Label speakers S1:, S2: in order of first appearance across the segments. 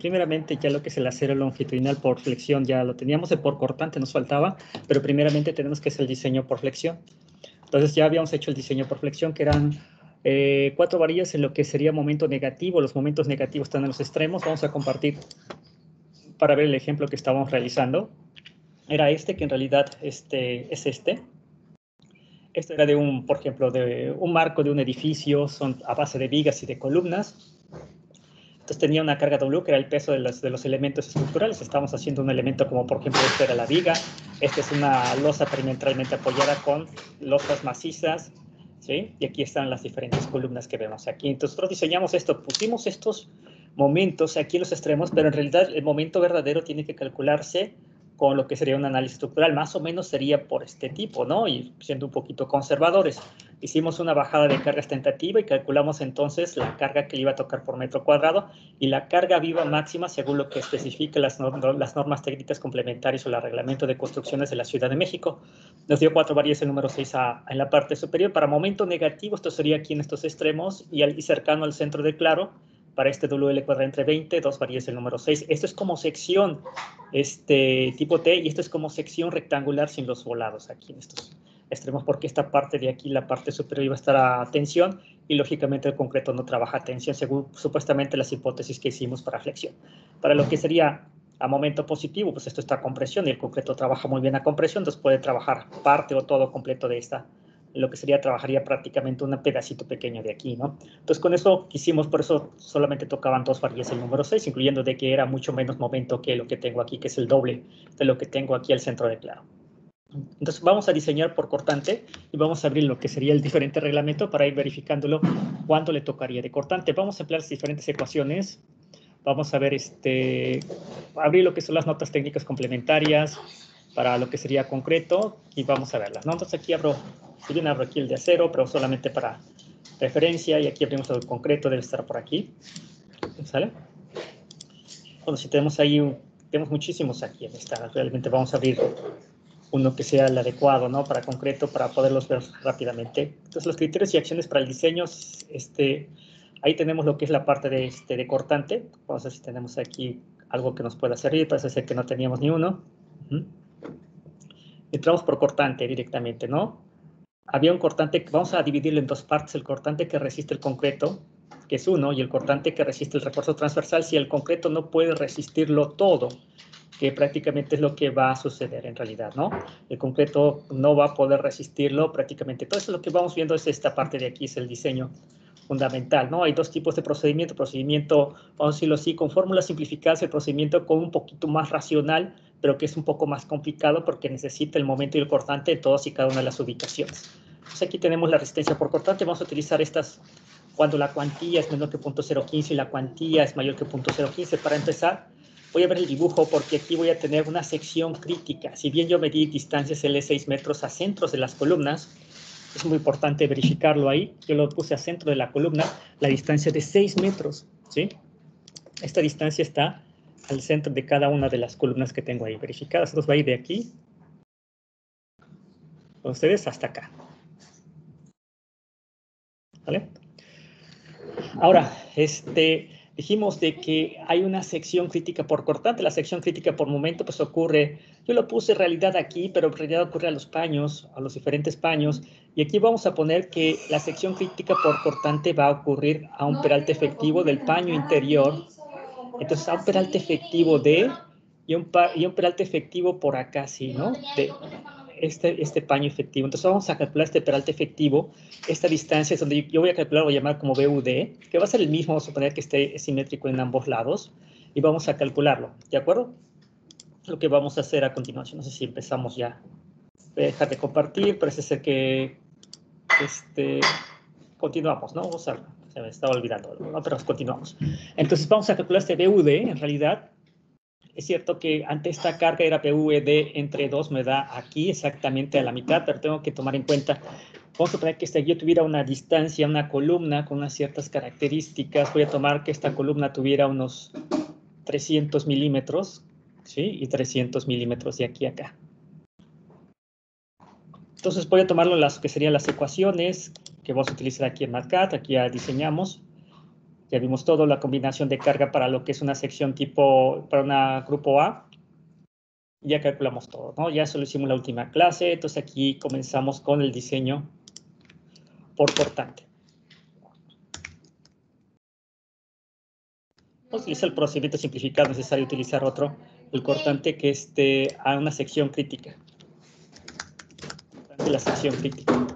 S1: Primeramente ya lo que es el acero longitudinal por flexión ya lo teníamos, de por cortante nos faltaba, pero primeramente tenemos que hacer el diseño por flexión. Entonces ya habíamos hecho el diseño por flexión, que eran 4 varillas en lo que sería momento negativo. Los momentos negativos están en los extremos. Vamos a compartir para ver el ejemplo que estábamos realizando. Era que en realidad es este. Esto era de por ejemplo, de un marco de un edificio, son a base de vigas y de columnas. Entonces tenía una carga W, que era el peso de los elementos estructurales. Estamos haciendo un elemento como, por ejemplo, esta era la viga. Esta es una losa perimetralmente apoyada con losas macizas, ¿sí? Y aquí están las diferentes columnas que vemos aquí. Entonces nosotros diseñamos esto, pusimos estos momentos aquí en los extremos, pero en realidad el momento verdadero tiene que calcularse con lo que sería un análisis estructural. Más o menos sería por este tipo, ¿no? Y siendo un poquito conservadores. Hicimos una bajada de cargas tentativa y calculamos entonces la carga que le iba a tocar por metro cuadrado y la carga viva máxima según lo que especifica las normas técnicas complementarias o el reglamento de construcciones de la Ciudad de México. Nos dio 4 varillas el número 6 en la parte superior. Para momento negativo, esto sería aquí en estos extremos y cercano al centro de claro. Para este WL cuadrado entre 20, 2 varillas el número 6. Esto es como sección tipo T y esto es como sección rectangular sin los volados aquí en estos extremos, porque esta parte de aquí, la parte superior, iba a estar a tensión y lógicamente el concreto no trabaja a tensión según supuestamente las hipótesis que hicimos para flexión. Para lo que sería a momento positivo, pues esto está a compresión y el concreto trabaja muy bien a compresión, entonces puede trabajar parte o todo completo de esta, lo que sería, trabajaría prácticamente un pedacito pequeño de aquí, ¿no? Entonces con eso quisimos, por eso solamente tocaban 2 varillas el número 6, incluyendo de que era mucho menos momento que lo que tengo aquí, que es el doble de lo que tengo aquí al centro de claro. Entonces vamos a diseñar por cortante y vamos a abrir lo que sería el diferente reglamento para ir verificándolo cuándo le tocaría de cortante. Vamos a emplear las diferentes ecuaciones. Vamos a ver, abrir lo que son las notas técnicas complementarias para lo que sería concreto y vamos a verlas, ¿no? Entonces aquí abro, si bien abro aquí el de acero, pero solamente para referencia, y aquí abrimos el concreto, debe estar por aquí, ¿sale? Bueno, si tenemos ahí, tenemos muchísimos aquí en esta, realmente vamos a abrir uno que sea el adecuado, ¿no? Para concreto, para poderlos ver rápidamente. Entonces, los criterios y acciones para el diseño, ahí tenemos lo que es la parte de cortante. Vamos a ver si tenemos aquí algo que nos pueda servir. Parece ser que no teníamos ni uno. Entramos por cortante directamente, ¿no? Había un cortante, vamos a dividirlo en 2 partes, el cortante que resiste el concreto, que es uno, y el cortante que resiste el refuerzo transversal, si el concreto no puede resistirlo todo, que prácticamente es lo que va a suceder en realidad, ¿no? El concreto no va a poder resistirlo prácticamente. Todo eso lo que vamos viendo es esta parte de aquí, es el diseño fundamental, ¿no? Hay 2 tipos de procedimiento, vamos a decirlo así, con fórmulas simplificadas, el procedimiento con un poquito más racional, pero que es un poco más complicado porque necesita el momento y el cortante de todas y cada una de las ubicaciones. Entonces aquí tenemos la resistencia por cortante, vamos a utilizar estas cuando la cuantía es menor que 0.015 y la cuantía es mayor que 0.015. Para empezar, voy a ver el dibujo porque aquí voy a tener una sección crítica. Si bien yo medí distancias L6 metros a centros de las columnas, es muy importante verificarlo ahí. Yo lo puse a centro de la columna, la distancia de 6 metros, ¿sí? Esta distancia está al centro de cada una de las columnas que tengo ahí verificadas. Entonces va a ir de aquí, con ustedes, hasta acá. ¿Vale? Ahora, dijimos de que hay una sección crítica por cortante. La sección crítica por momento, pues ocurre, yo lo puse en realidad aquí, pero en realidad ocurre a los paños, a los diferentes paños. Y aquí vamos a poner que la sección crítica por cortante va a ocurrir a un peralte efectivo del paño interior. Entonces, a un peralte efectivo de, y un peralte efectivo por acá, sí, ¿no? De este paño efectivo. Entonces, vamos a calcular este peralte efectivo. Esta distancia es donde yo voy a calcular, voy a llamar como BUD, que va a ser el mismo, vamos a suponer que esté simétrico en ambos lados, y vamos a calcularlo, ¿de acuerdo? Lo que vamos a hacer a continuación, no sé si empezamos ya. Voy a dejar de compartir, parece ser que continuamos, ¿no? Se me estaba olvidando, ¿no? Pero continuamos. Entonces vamos a calcular este BUD, en realidad. Es cierto que ante esta carga era PVD entre 2, me da aquí exactamente a la mitad, pero tengo que tomar en cuenta, vamos a suponer que yo tuviera una distancia, una columna con unas ciertas características. Voy a tomar que esta columna tuviera unos 300 milímetros, ¿sí? Y 300 milímetros de aquí a acá. Entonces voy a tomarlo en las que serían las ecuaciones que vamos a utilizar aquí en MATCAD. Aquí ya diseñamos. Ya vimos todo, la combinación de carga para lo que es una sección tipo, para un grupo A. Ya calculamos todo, ¿no? Ya eso lo hicimos en la última clase, entonces aquí comenzamos con el diseño por cortante. Utiliza el procedimiento simplificado, es necesario utilizar otro, el cortante que esté a una sección crítica. La sección crítica.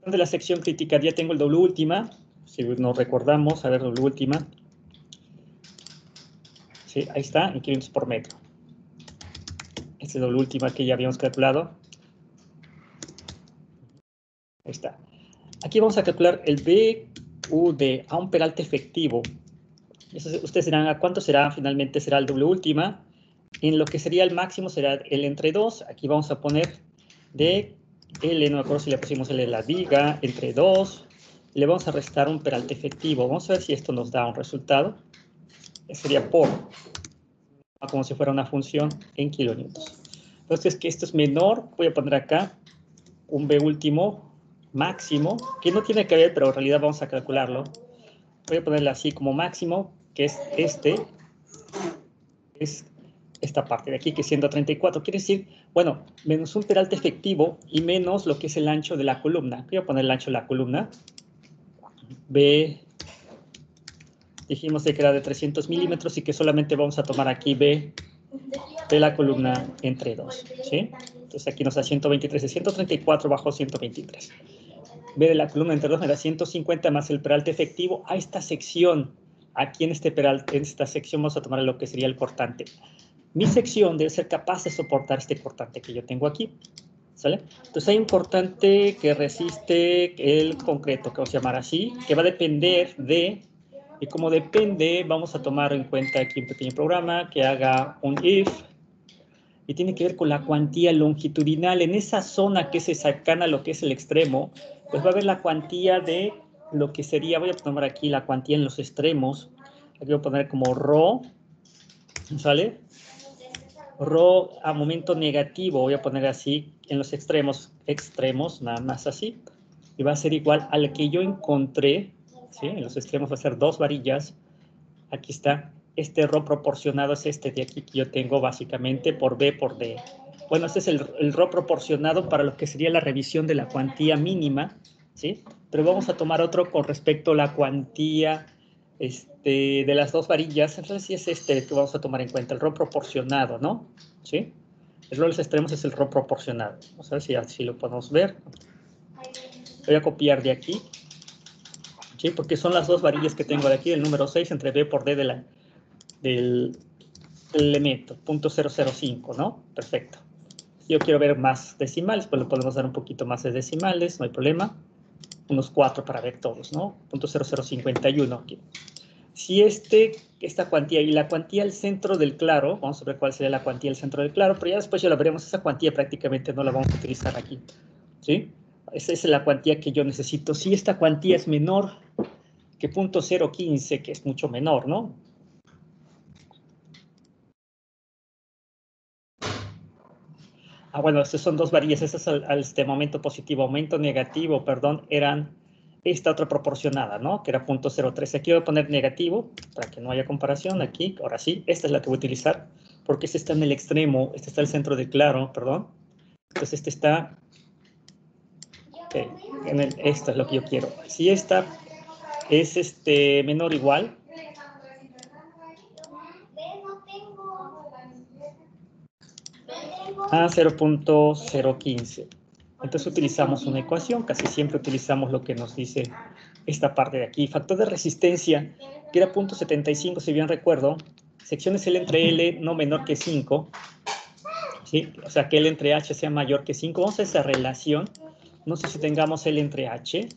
S1: De la sección crítica ya tengo el W última, si nos recordamos, a ver, W última. Sí, ahí está, en kilómetros por metro. Esta es W última que ya habíamos calculado. Ahí está. Aquí vamos a calcular el BUD a un peralte efectivo. Ustedes dirán, ¿a cuánto será? Finalmente será el W última. En lo que sería el máximo será el entre 2. Aquí vamos a poner de L, no me acuerdo si le pusimos L la viga, entre 2. Le vamos a restar un peralte efectivo. Vamos a ver si esto nos da un resultado. Sería por, como si fuera una función en kilonewtons. Entonces, que esto es menor, voy a poner acá un B último máximo, que no tiene que ver, pero en realidad vamos a calcularlo. Voy a ponerle así como máximo, que es es esta parte de aquí, que es 134. Quiere decir, bueno, menos un peralte efectivo y menos lo que es el ancho de la columna. Voy a poner el ancho de la columna. B, dijimos que era de 300 milímetros y que solamente vamos a tomar aquí B de la columna entre 2, ¿sí? Entonces aquí nos da 123, de 134 bajo 123. B de la columna entre 2 me da 150 más el peralte efectivo a esta sección. Aquí en esta sección vamos a tomar lo que sería el cortante. Mi sección debe ser capaz de soportar este cortante que yo tengo aquí, ¿sale? Entonces hay un cortante que resiste el concreto, que vamos a llamar así, que va a depender de, y como depende, vamos a tomar en cuenta aquí un pequeño programa que haga un if, y tiene que ver con la cuantía longitudinal. En esa zona que se cercana a lo que es el extremo, pues va a haber la cuantía de lo que sería, voy a tomar aquí la cuantía en los extremos, aquí voy a poner como ρ, ¿sale? Ρ a momento negativo, voy a poner así, en los extremos, nada más así, y va a ser igual al que yo encontré, ¿sí? En los extremos va a ser 2 varillas, aquí está, este ρ proporcionado es este de aquí que yo tengo básicamente por B por D. Bueno, este es el ρ proporcionado para lo que sería la revisión de la cuantía mínima, ¿sí? Pero vamos a tomar otro con respecto a la cuantía de las 2 varillas. Entonces sí es este que vamos a tomar en cuenta, el ρ proporcionado, ¿no? ¿Sí? El ρ de los extremos es el ρ proporcionado. Vamos a ver si así lo podemos ver. Voy a copiar de aquí, ¿sí? Porque son las 2 varillas que tengo de aquí, el número 6 entre B por D del elemento, 0.005, ¿no? Perfecto. Si yo quiero ver más decimales, pues le podemos dar un poquito más de decimales, no hay problema. Unos 4 para ver todos, ¿no? 0.0051 aquí. Si esta cuantía y la cuantía al centro del claro, vamos a ver cuál sería la cuantía al centro del claro, pero ya después ya la veremos, esa cuantía prácticamente no la vamos a utilizar aquí, ¿sí? Esa es la cuantía que yo necesito. Si esta cuantía es menor que 0.015, que es mucho menor, ¿no? Bueno, estas son 2 varillas, estas al momento positivo, momento negativo, perdón, eran esta otra proporcionada, ¿no? Que era 0.03. Aquí voy a poner negativo, para que no haya comparación, aquí, ahora sí, esta es la que voy a utilizar, porque este está en el extremo, este está en el centro del claro, perdón. Entonces este está, esta es lo que yo quiero. Si esta es menor o igual, a 0.015. Entonces utilizamos una ecuación, casi siempre utilizamos lo que nos dice esta parte de aquí. Factor de resistencia, que era 0.75, si bien recuerdo, secciones L entre L no menor que 5, ¿sí? O sea, que L entre H sea mayor que 5. Vamos a esa relación, no sé si tengamos L entre H,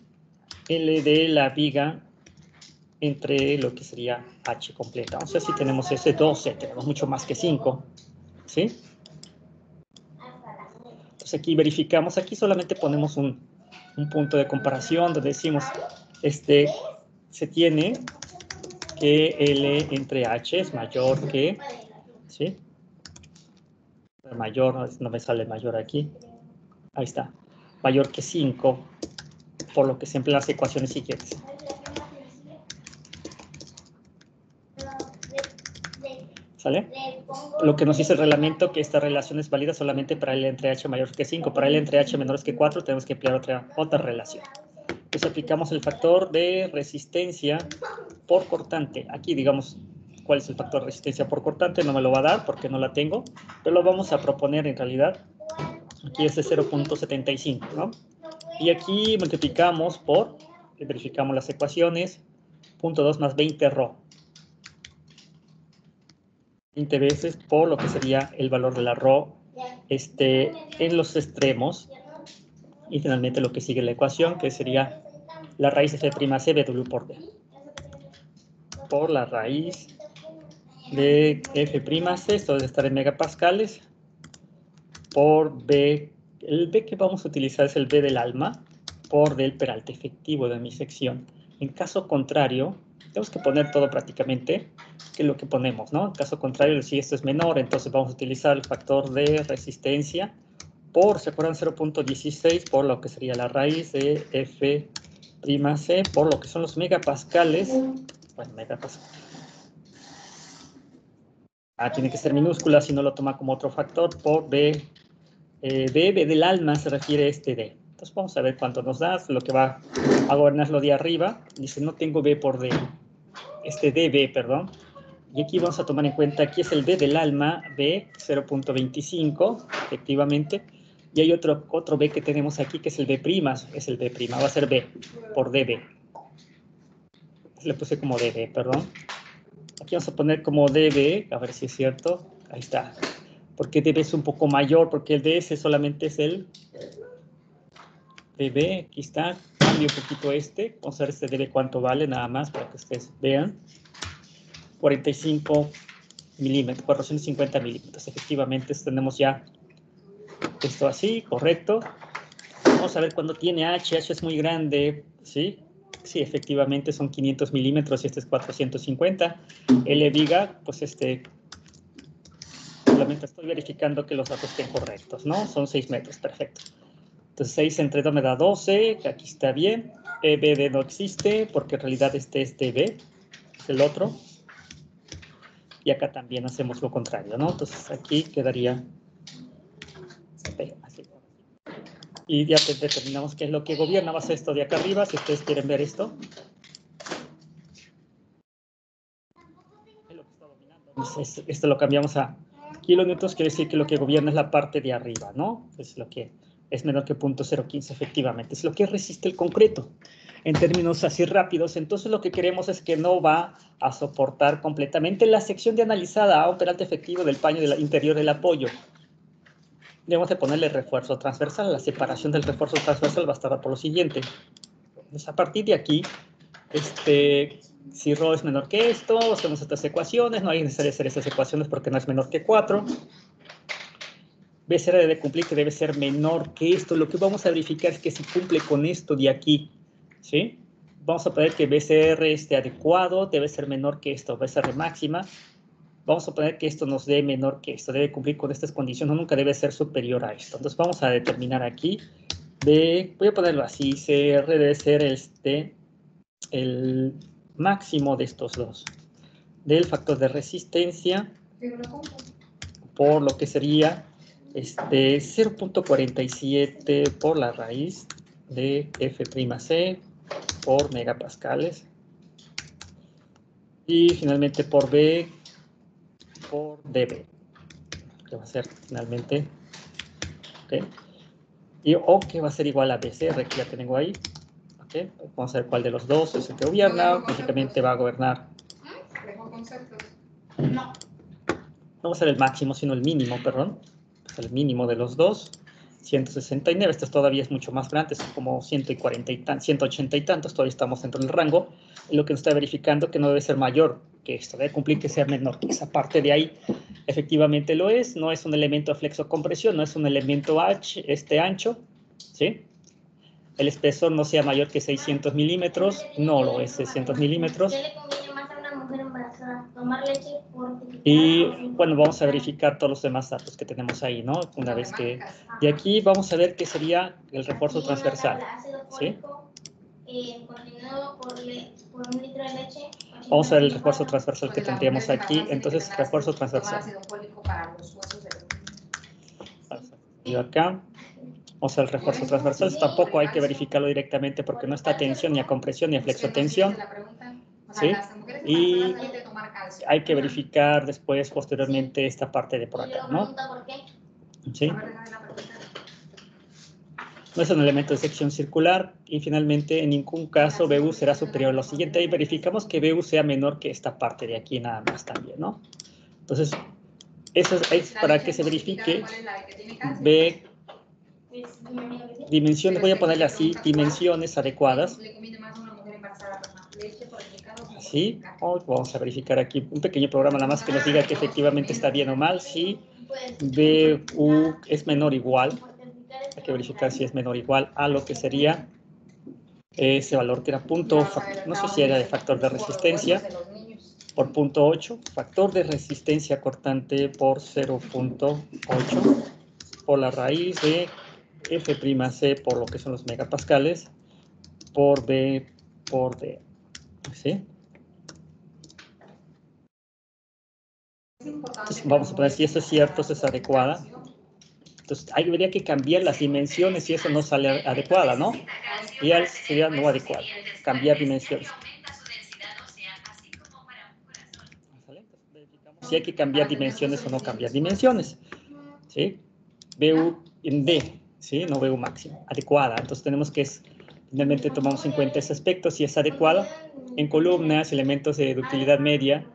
S1: L de la viga entre lo que sería H completa. Vamos a ver si tenemos ese 12, tenemos mucho más que 5, ¿sí? Entonces aquí verificamos, aquí solamente ponemos un punto de comparación donde decimos, se tiene que L entre H es mayor que, ¿sí? Mayor, no me sale mayor aquí, ahí está. mayor que 5, por lo que se emplean las ecuaciones siguientes. ¿Sale? Lo que nos dice el reglamento que esta relación es válida solamente para L entre H mayor que 5. Para L entre H menores que 4 tenemos que emplear otra relación. Entonces aplicamos el factor de resistencia por cortante. Aquí digamos cuál es el factor de resistencia por cortante. No me lo va a dar porque no la tengo, pero lo vamos a proponer en realidad. Aquí es de 0.75, ¿no? Y aquí multiplicamos por, verificamos las ecuaciones, 0.2 más 20 ρ. 20 veces por lo que sería el valor de la ρ en los extremos. Y finalmente lo que sigue la ecuación, que sería la raíz de F' BW por D. Por la raíz de F', esto debe estar en megapascales, por B. El B que vamos a utilizar es el B del alma, por del peralte efectivo de mi sección. En caso contrario, tenemos que poner todo prácticamente, que es lo que ponemos, ¿no? En caso contrario, si esto es menor, entonces vamos a utilizar el factor de resistencia por, ¿se acuerdan? 0.16 por lo que sería la raíz de F' C, por lo que son los megapascales. Bueno, megapascales. Tiene que ser minúscula, si no lo toma como otro factor, por B. B del alma se refiere a este D. Entonces vamos a ver cuánto nos da, lo que va a gobernar lo de arriba. Dice, no tengo B por D. DB, perdón. Y aquí vamos a tomar en cuenta, aquí es el D del alma, B, 0.25, efectivamente. Y hay otro B que tenemos aquí, que es el B', es el B', va a ser B, por DB. Le puse como DB, perdón. Aquí vamos a poner como DB, a ver si es cierto. Ahí está. Porque DB es un poco mayor, porque el DS solamente es el DB. Aquí está. Cambio un poquito Vamos a ver este DB cuánto vale, nada más, para que ustedes vean. 45 milímetros, 450 milímetros. Efectivamente, tenemos ya esto así, correcto. Vamos a ver cuando tiene H es muy grande, ¿sí? Sí, efectivamente son 500 milímetros y este es 450. L viga, pues solamente estoy verificando que los datos estén correctos, ¿no? Son 6 metros, perfecto. Entonces 6 entre 2 me da 12, que aquí está bien. EBD no existe porque en realidad este es DB, es el otro. Y acá también hacemos lo contrario, ¿no? Entonces aquí quedaría así. Y ya determinamos qué es lo que gobierna. Va a ser esto de acá arriba, si ustedes quieren ver esto. Es lo que está dominando. Entonces, esto lo cambiamos a kilonewtons, quiere decir que lo que gobierna es la parte de arriba, ¿no? Es lo que es menor que 0.015, efectivamente. Es lo que resiste el concreto. En términos así rápidos, entonces lo que queremos es que no va a soportar completamente la sección de analizada a un peralte efectivo del paño interior del apoyo. Debemos de ponerle refuerzo transversal. La separación del refuerzo transversal va a estar por lo siguiente. Entonces, a partir de aquí, si ρ es menor que esto, hacemos estas ecuaciones. No hay necesidad de hacer estas ecuaciones porque no es menor que 4. BCR debe cumplir que debe ser menor que esto. Lo que vamos a verificar es que si cumple con esto de aquí, ¿sí? Vamos a poner que BCR esté adecuado, debe ser menor que esto, BCR máxima. Vamos a poner que esto nos dé menor que esto, debe cumplir con estas condiciones, nunca debe ser superior a esto. Entonces vamos a determinar aquí, voy a ponerlo así, CR debe ser el máximo de estos dos, del factor de resistencia, por lo que sería 0.47 por la raíz de F'C por megapascales. Y finalmente por B por dB, que va a ser finalmente, ¿ok? Y O que va a ser igual a BCR, que ya tengo ahí, ¿ok? Vamos a ver cuál de los dos es el que gobierna, lógicamente va a gobernar.
S2: ¿Dejo conceptos?
S1: No. No va a ser el máximo, sino el mínimo, perdón. Es el mínimo de los dos. 169, este todavía es mucho más grande, son como 140 y 180 y tantos, todavía estamos dentro del rango. Y lo que nos está verificando que no debe ser mayor que esto, debe cumplir que sea menor que esa parte de ahí. Efectivamente lo es, no es un elemento de flexo-compresión, no es un elemento ancho, ¿sí? El espesor no sea mayor que 600 milímetros, no lo es 600 milímetros.
S3: ¿Qué le conviene más a una mujer embarazada? tomar leche por...
S1: Y bueno, vamos a verificar todos los demás datos que tenemos ahí, ¿no? Una vez que... De aquí vamos a ver qué sería el refuerzo transversal, ¿sí?
S3: Continuado por 1 litro de leche.
S1: Vamos a ver el refuerzo transversal que tendríamos aquí. Entonces, refuerzo transversal. Y acá, vamos al refuerzo transversal. Tampoco hay que verificarlo directamente porque no está a tensión, ni a compresión, ni a flexotensión. ¿Sí? Y hay que verificar después, posteriormente, esta parte de por acá, ¿no? ¿Sí? No es un elemento de sección circular y finalmente en ningún caso BU será superior a lo siguiente. Y verificamos que BU sea menor que esta parte de aquí nada más también, ¿no? Entonces, eso es para que se verifique B, dimensiones, voy a ponerle así, dimensiones adecuadas. Así, vamos a verificar aquí un pequeño programa nada más que nos diga que efectivamente está bien o mal. Si BU es menor o igual, hay que verificar si es menor o igual a lo que sería ese valor que era punto, no sé si era de factor de resistencia, por 0.8, factor de resistencia cortante por 0.8, por la raíz de F'C por lo que son los megapascales, por B por D. ¿Sí? Entonces, vamos a poner si eso es cierto, eso es adecuada. Entonces, habría que cambiar las dimensiones si eso no sale adecuada, ¿no? Y sería no adecuada. Cambiar dimensiones. Si hay que cambiar dimensiones o no cambiar dimensiones. ¿Sí? BU en D, ¿sí? No BU máximo. Adecuada. Entonces, tenemos que finalmente tomamos en cuenta ese aspecto. Si es adecuada, en columnas, elementos de utilidad media,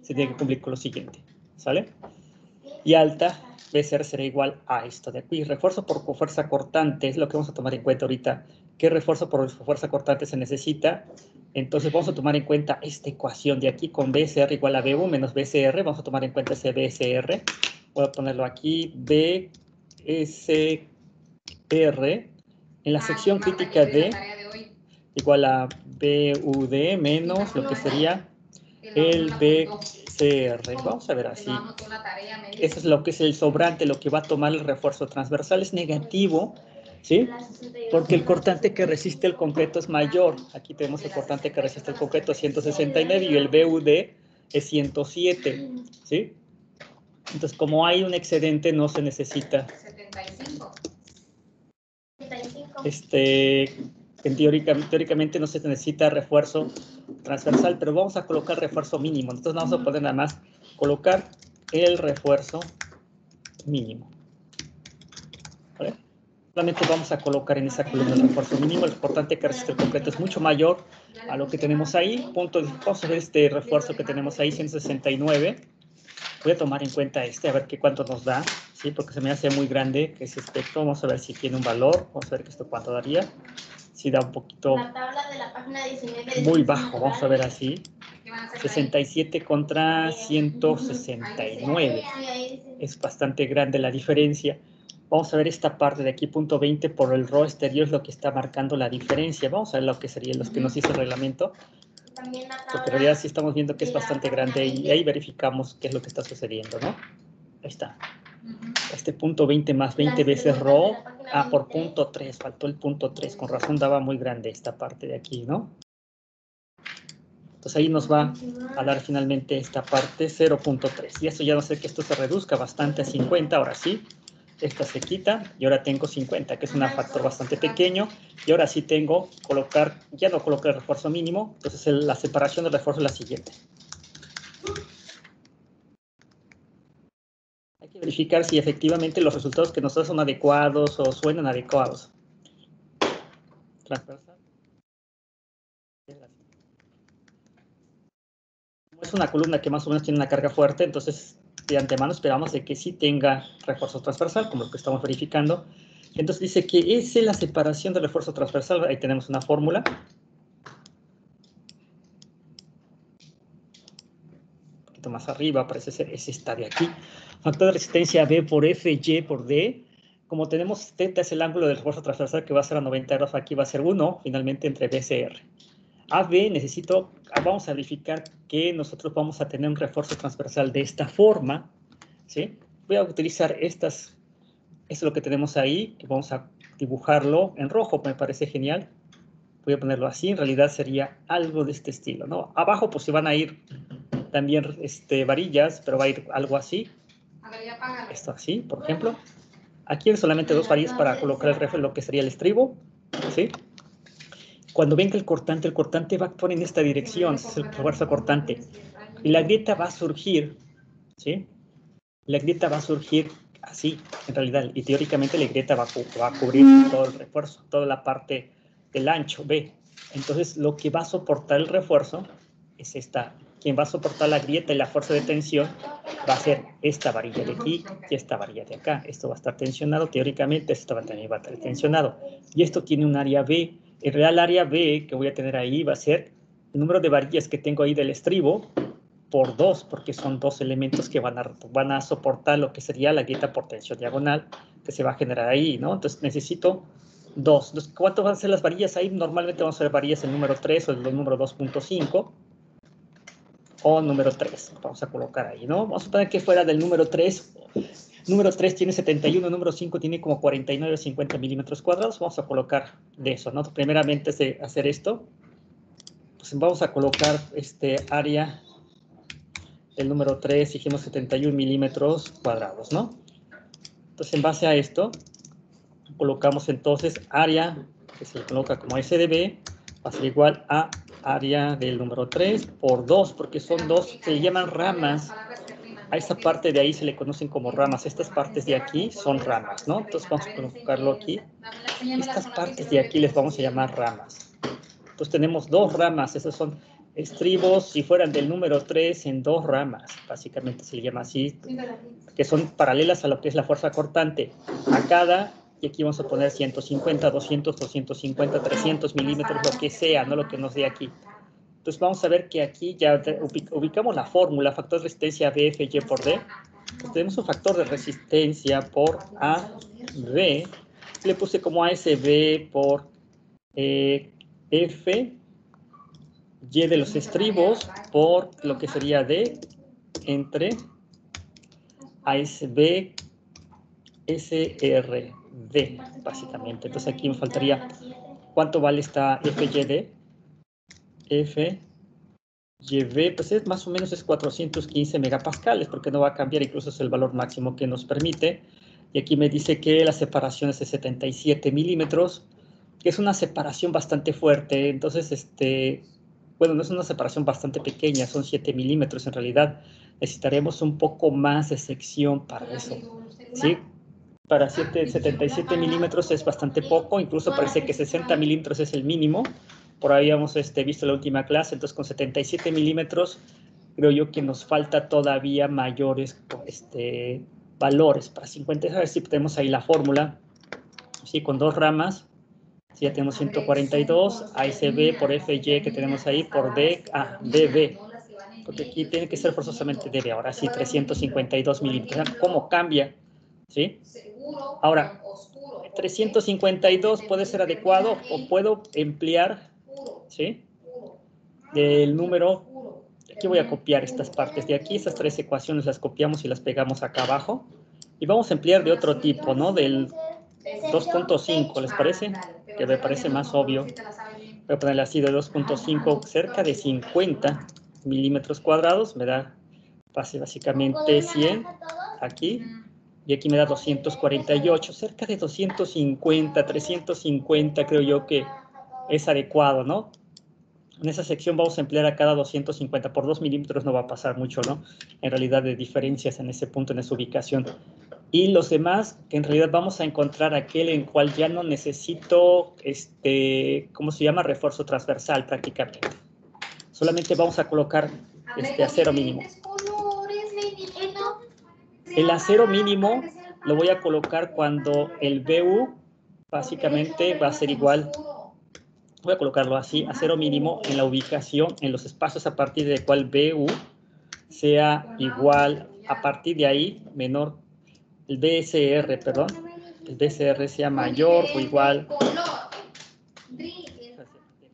S1: se tiene que cumplir con lo siguiente. ¿Sale? Y alta, BCR será igual a esto de aquí. Refuerzo por fuerza cortante es lo que vamos a tomar en cuenta ahorita. ¿Qué refuerzo por fuerza cortante se necesita? Entonces vamos a tomar en cuenta esta ecuación de aquí con BCR igual a BU menos BCR. Vamos a tomar en cuenta ese BCR. Voy a ponerlo aquí, BSR. En la sección crítica D igual a BUD menos lo que sería el BCR. Vamos a ver así. Eso es lo que es el sobrante, lo que va a tomar el refuerzo transversal. Es negativo, ¿sí? Porque el cortante que resiste el concreto es mayor. Aquí tenemos el cortante que resiste el concreto 169 y el BUD es 107, ¿sí? Entonces, como hay un excedente, no se necesita.
S2: 75.
S1: Teóricamente no se necesita refuerzo transversal, pero vamos a colocar refuerzo mínimo. Entonces vamos a poner nada más colocar el refuerzo mínimo. ¿Vale? Solamente vamos a colocar en esa columna el refuerzo mínimo. El cortante que resiste el concreto es mucho mayor a lo que tenemos ahí. Vamos a ver este refuerzo que tenemos ahí, 169. Voy a tomar en cuenta a ver cuánto nos da, ¿sí? Porque se me hace muy grande ese aspecto. Vamos a ver si tiene un valor. Vamos a ver que esto cuánto daría. Si da un poquito
S3: la tabla de la página 19
S1: muy bajo. Vamos a ver así. 67 contra 169. Es bastante grande la diferencia. Vamos a ver esta parte de aquí, punto 20, por el RO exterior es lo que está marcando la diferencia. Vamos a ver lo que serían los que nos dice el reglamento. Porque en realidad sí estamos viendo que es bastante grande y ahí verificamos qué es lo que está sucediendo, ¿no? Ahí está. Este punto 20 más 20 veces RO. Por punto 3, faltó el punto 3. Con razón daba muy grande esta parte de aquí, ¿no? Entonces ahí nos va a dar finalmente esta parte 0.3. Y eso ya no sé que esto se reduzca bastante a 50, ahora sí. Esta se quita y ahora tengo 50, que es un factor bastante pequeño. Y ahora sí tengo ya no coloqué el refuerzo mínimo. Entonces la separación del refuerzo es la siguiente. Hay que verificar si efectivamente los resultados que nos dan son adecuados o suenan adecuados. Transversal. Es una columna que más o menos tiene una carga fuerte, entonces de antemano esperamos de que sí tenga refuerzo transversal, como lo que estamos verificando. Entonces dice que es la separación del refuerzo transversal. Ahí tenemos una fórmula. Un poquito más arriba, parece ser, es esta de aquí. Factor de resistencia B por F, Y por D. Como tenemos θ es el ángulo del refuerzo transversal que va a ser a 90 grados, aquí va a ser 1, finalmente, entre BCR. AB vamos a verificar que nosotros vamos a tener un refuerzo transversal de esta forma, ¿sí? Voy a utilizar esto es lo que tenemos ahí, que vamos a dibujarlo en rojo, me parece genial. Voy a ponerlo así, en realidad sería algo de este estilo, ¿no? Abajo pues se van a ir también varillas, pero va a ir algo así. Esto así, por ejemplo. Aquí hay solamente dos varillas para colocar lo que sería el estribo, ¿sí? Cuando ven que el cortante va a actuar en esta dirección, es el refuerzo cortante. Y la grieta va a surgir, ¿sí? La grieta va a surgir así, en realidad. Y teóricamente la grieta va a cubrir todo el refuerzo, toda la parte del ancho B. Entonces, lo que va a soportar el refuerzo es esta. Quien va a soportar la grieta y la fuerza de tensión va a ser esta varilla de aquí y esta varilla de acá. Esto va a estar tensionado, teóricamente esto también va a estar tensionado. Y esto tiene un área B. El real área B que voy a tener ahí va a ser el número de varillas que tengo ahí del estribo por 2, porque son dos elementos que van a soportar lo que sería la grieta por tensión diagonal que se va a generar ahí, ¿no? Entonces necesito 2. Entonces, ¿cuánto van a ser las varillas ahí? Normalmente vamos a ver varillas el número 3 o el número 2.5 o número 3. Vamos a colocar ahí, ¿no? Vamos a suponer que fuera del número 3. Número 3 tiene 71, número 5 tiene como 49 o 50 milímetros cuadrados. Vamos a colocar de eso, ¿no? Primeramente de hacer esto, pues vamos a colocar área del número 3, dijimos 71 milímetros cuadrados, ¿no? Entonces, en base a esto, colocamos entonces área, que se coloca como SDB, va a ser igual a área del número 3 por 2, porque son dos, se le llaman ramas. A esa parte de ahí se le conocen como ramas. Estas partes de aquí son ramas, ¿no? Entonces vamos a colocarlo aquí. Estas partes de aquí les vamos a llamar ramas. Entonces tenemos dos ramas, esas son estribos, si fueran del número 3, en dos ramas, básicamente se le llama así, que son paralelas a lo que es la fuerza cortante. A cada, y aquí vamos a poner 150, 200, 250, 300 milímetros, lo que sea, no lo que nos dé aquí. Entonces vamos a ver que aquí ya ubicamos la fórmula, factor de resistencia BF, Y por D. Pues tenemos un factor de resistencia por AB, le puse como ASB por F, Y de los estribos por lo que sería D entre ASB SRD, básicamente. Entonces aquí me faltaría, ¿cuánto vale esta FYD? FYV, pues es más o menos es 415 megapascales, porque no va a cambiar, incluso es el valor máximo que nos permite. Y aquí me dice que la separación es de 77 milímetros, que es una separación bastante fuerte. Entonces, bueno, no es una separación bastante pequeña, son 7 milímetros en realidad. Necesitaremos un poco más de sección para eso, ¿sí? Para 77 milímetros es bastante poco, incluso parece que 60 milímetros es el mínimo. Por ahí hemos visto la última clase, entonces con 77 milímetros creo yo que nos falta todavía mayores valores. Para 50, a ver si tenemos ahí la fórmula, ¿sí? Con dos ramas. Sí, ya tenemos 142, ASB por FY que tenemos ahí, por DB, porque aquí tiene que ser forzosamente DB, ahora sí, 352 milímetros. ¿Cómo cambia? ¿Sí? Ahora, 352 puede ser adecuado o puedo emplear, ¿sí? Del número, aquí voy a copiar estas partes de aquí, estas tres ecuaciones las copiamos y las pegamos acá abajo. Y vamos a emplear de otro tipo, ¿no? Del 2.5, ¿les parece? Que me parece más obvio. Voy a ponerle así de 2.5, cerca de 50 milímetros cuadrados, me da básicamente 100 aquí, y aquí me da 248, cerca de 250, 350 creo yo que es adecuado, ¿no? En esa sección vamos a emplear a cada 250, por 2 milímetros no va a pasar mucho, ¿no? En realidad de diferencias en ese punto, en esa ubicación. Y los demás, que en realidad vamos a encontrar aquel en cual ya no necesito, ¿cómo se llama? Refuerzo transversal prácticamente. Solamente vamos a colocar acero mínimo. El acero mínimo lo voy a colocar cuando el BU básicamente va a ser igual. Voy a colocarlo así, acero mínimo en la ubicación, en los espacios a partir de cual BU sea igual, a partir de ahí, menor, el BSR, perdón, el BSR sea mayor o igual.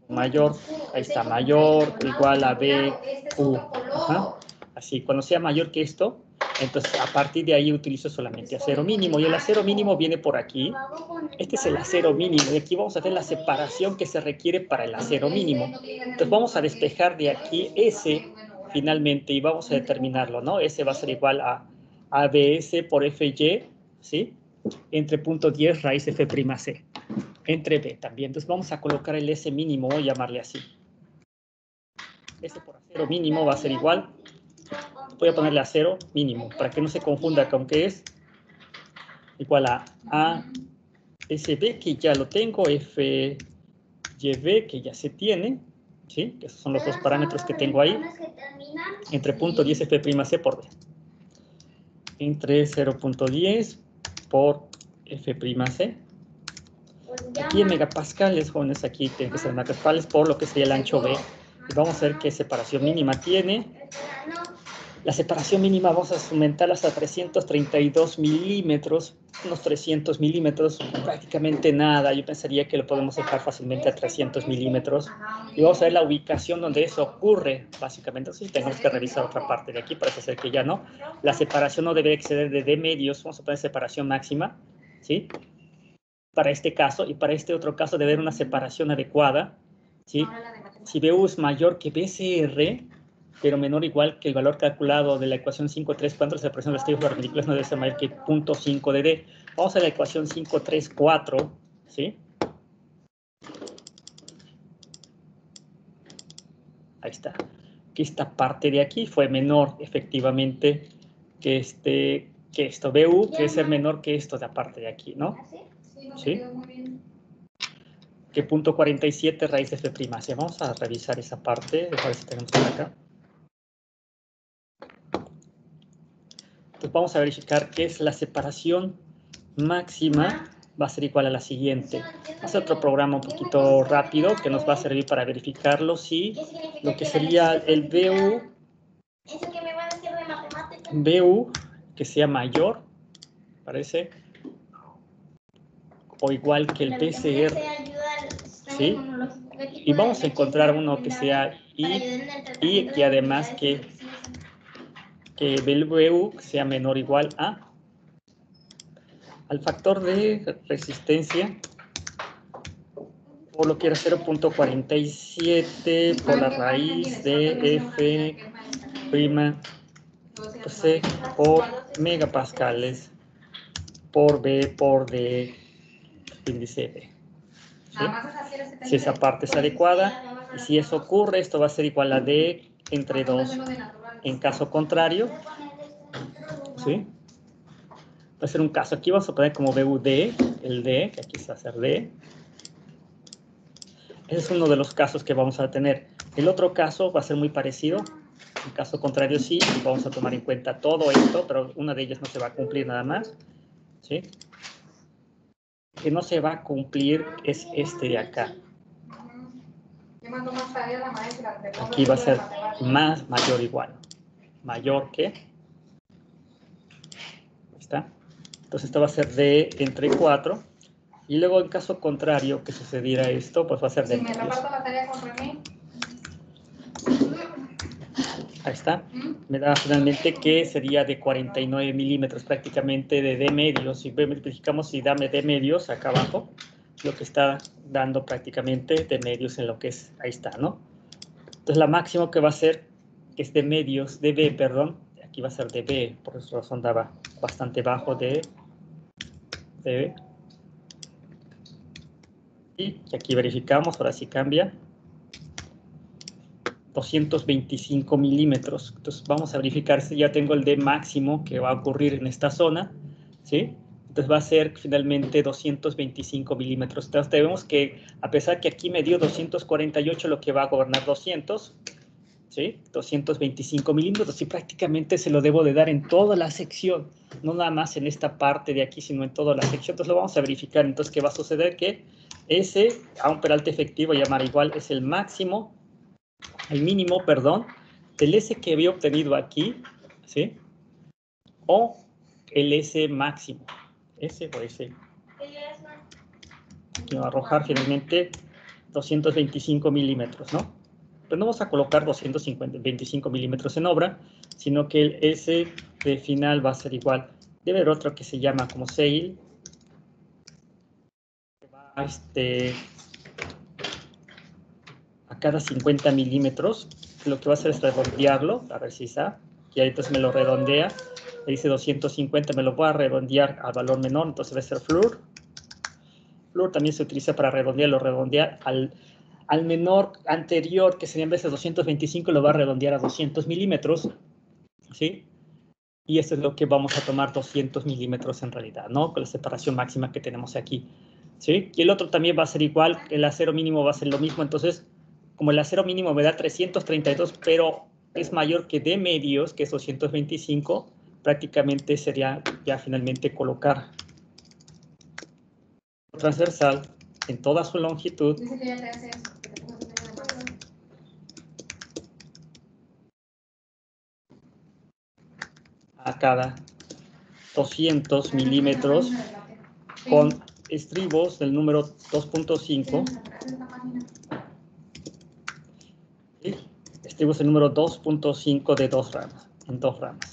S1: mayor, ahí está, mayor o igual a BU. Ajá. Así, cuando sea mayor que esto, entonces a partir de ahí utilizo solamente acero mínimo. Y el acero mínimo viene por aquí. Este es el acero mínimo. Y aquí vamos a ver la separación que se requiere para el acero mínimo. Entonces vamos a despejar de aquí ese finalmente y vamos a determinarlo, ¿no? Ese va a ser igual a ABS por FY, ¿sí? Entre punto 10 raíz F'C. Entre B también. Entonces vamos a colocar el S mínimo, voy a llamarle así. S por acero mínimo va a ser igual. Voy a ponerle acero mínimo para que no se confunda con que es igual a SB, que ya lo tengo, FYB, que ya se tiene, ¿sí? Esos son los dos parámetros que tengo ahí. Entre punto 10 F'C por D. Entre 0.10 por F'C. Aquí en megapascales, jóvenes, aquí tienen que ser megapascales por lo que sería el ancho B. Y vamos a ver qué separación mínima tiene. La separación mínima vamos a aumentarla hasta 332 milímetros, unos 300 milímetros, prácticamente nada. Yo pensaría que lo podemos dejar fácilmente a 300 milímetros. Y vamos a ver la ubicación donde eso ocurre, básicamente. Entonces tenemos que revisar otra parte de aquí, parece ser que ya no. La separación no debe exceder de D medios, vamos a poner separación máxima, ¿sí? Para este caso, y para este otro caso debe haber una separación adecuada, ¿sí? Si BU es mayor que BCR, pero menor o igual que el valor calculado de la ecuación 534, la separación de los triángulos perpendiculares no debe ser mayor que 0.5 de D. Vamos a la ecuación 534, ¿sí? Ahí está. Que esta parte de aquí fue menor, efectivamente, que esto. BU debe ser menor que esto de la parte de aquí, ¿no? ¿Sí? Que punto 47 raíz de F'. Vamos a revisar esa parte, a ver si tenemos por acá. Entonces vamos a verificar qué es la separación máxima, va a ser igual a la siguiente. Vamos a hacer otro programa un poquito rápido que nos va a servir para verificarlo, si lo que sería el BU, que sea mayor, parece, o igual que el PCR, ¿sí? Y vamos a encontrar uno que sea y que además que el BU sea menor o igual al factor de resistencia, por lo que era 0.47 por la raíz de F' C por megapascales por B por D índice B. ¿Sí? Si esa parte es adecuada, y si eso ocurre, esto va a ser igual a D entre 2. En caso contrario, ¿sí? Va a ser un caso. Aquí vamos a poner como BUD, el D, que aquí se va a hacer D. Ese es uno de los casos que vamos a tener. El otro caso va a ser muy parecido. En caso contrario, sí, vamos a tomar en cuenta todo esto, pero una de ellas no se va a cumplir nada más. ¿Sí? Que no se va a cumplir es este de acá. Aquí va a ser más, mayor, igual. Mayor que. Ahí está. Entonces esto va a ser D entre 4. Y luego en caso contrario que sucediera esto, pues va a ser D. Si me reparto la tarea contra mí. Ahí está. Me da finalmente que sería de 49 milímetros prácticamente de D medios. Si verificamos si dame D medios acá abajo, lo que está dando prácticamente D medios en lo que es, ahí está, ¿no? Entonces la máxima que va a ser, que es de medios, de B, perdón, aquí va a ser de B, por esa razón daba bastante bajo de B. Y aquí verificamos, ahora sí cambia. 225 milímetros. Entonces vamos a verificar si ya tengo el D máximo que va a ocurrir en esta zona, ¿sí? Entonces va a ser finalmente 225 milímetros. Entonces vemos que a pesar que aquí me dio 248, lo que va a gobernar 200, ¿sí? 225 milímetros y prácticamente se lo debo de dar en toda la sección, no nada más en esta parte de aquí, sino en toda la sección. Entonces lo vamos a verificar. Entonces, ¿qué va a suceder? Que ese, a un peralte efectivo, llamar igual, es el máximo, el mínimo, perdón, del S que había obtenido aquí, ¿sí? O el S máximo. S o S. Que va a arrojar finalmente 225 milímetros, ¿no? Pero no vamos a colocar 225 milímetros en obra, sino que el S de final va a ser igual. Debe haber otro que se llama como sail, que va a cada 50 milímetros. Lo que va a hacer es redondearlo, a ver si está. Y ahí entonces me lo redondea. Me dice 250, me lo voy a redondear al valor menor, entonces va a ser FLUR. FLUR también se utiliza para redondear, lo redondea al menor anterior, que sería en vez de 225, lo va a redondear a 200 milímetros, ¿sí? Y esto es lo que vamos a tomar 200 milímetros en realidad, ¿no? Con la separación máxima que tenemos aquí, ¿sí? Y el otro también va a ser igual, el acero mínimo va a ser lo mismo, entonces, como el acero mínimo me da 332, pero es mayor que D medios, que es 225, prácticamente sería ya finalmente colocar transversal en toda su longitud.
S2: Dice que ya te hace eso, que te pongas en la mano.
S1: A cada 200 milímetros con estribos del número 2.5. ¿Sí? Estribos del número 2.5 de 2 ramas, en 2 ramas.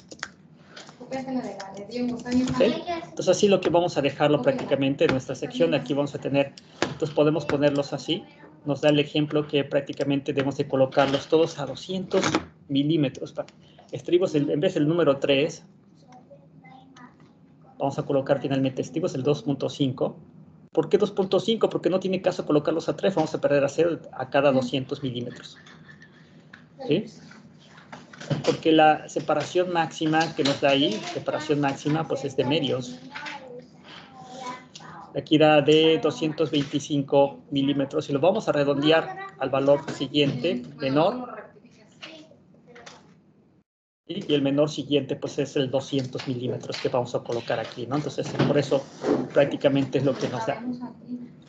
S1: ¿Sí? Entonces así lo que vamos a dejarlo prácticamente en nuestra sección. Aquí vamos a tener, entonces podemos ponerlos así. Nos da el ejemplo que prácticamente debemos de colocarlos todos a 200 milímetros. Estribos, en vez del número 3, vamos a colocar finalmente estribos el 2.5. ¿Por qué 2.5? Porque no tiene caso colocarlos a 3, vamos a perder a 0 a cada 200 milímetros. ¿Sí? Porque la separación máxima que nos da ahí, separación máxima, pues es de medios. Aquí da de 225 milímetros y lo vamos a redondear al valor siguiente, menor. Y el menor siguiente, pues es el 200 milímetros que vamos a colocar aquí, ¿no? Entonces, por eso prácticamente es lo que nos da.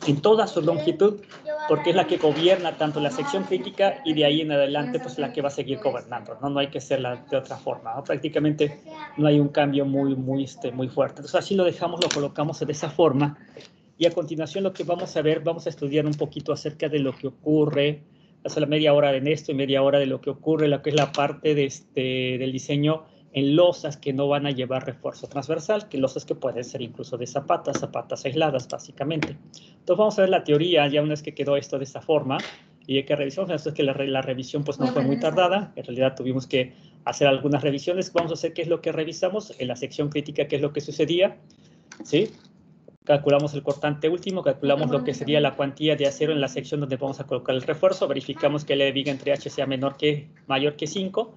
S1: En toda su longitud, porque es la que gobierna tanto la sección crítica y de ahí en adelante, pues la que va a seguir gobernando, ¿no? No hay que hacerla de otra forma, ¿no? Prácticamente no hay un cambio muy fuerte. Entonces, así lo dejamos, lo colocamos de esa forma. Y a continuación lo que vamos a ver, vamos a estudiar un poquito acerca de lo que ocurre, hace la media hora en esto y media hora de lo que ocurre, lo que es la parte del diseño en losas que no van a llevar refuerzo transversal, que losas que pueden ser incluso de zapatas aisladas, básicamente. Entonces vamos a ver la teoría, ya una vez que quedó esto de esta forma, y que revisamos, esto es que la revisión pues no fue muy tardada, en realidad tuvimos que hacer algunas revisiones, vamos a hacer qué es lo que revisamos, en la sección crítica qué es lo que sucedía, ¿sí? Calculamos el cortante último, calculamos lo que sería la cuantía de acero en la sección donde vamos a colocar el refuerzo, verificamos que el viga entre H sea mayor que 5,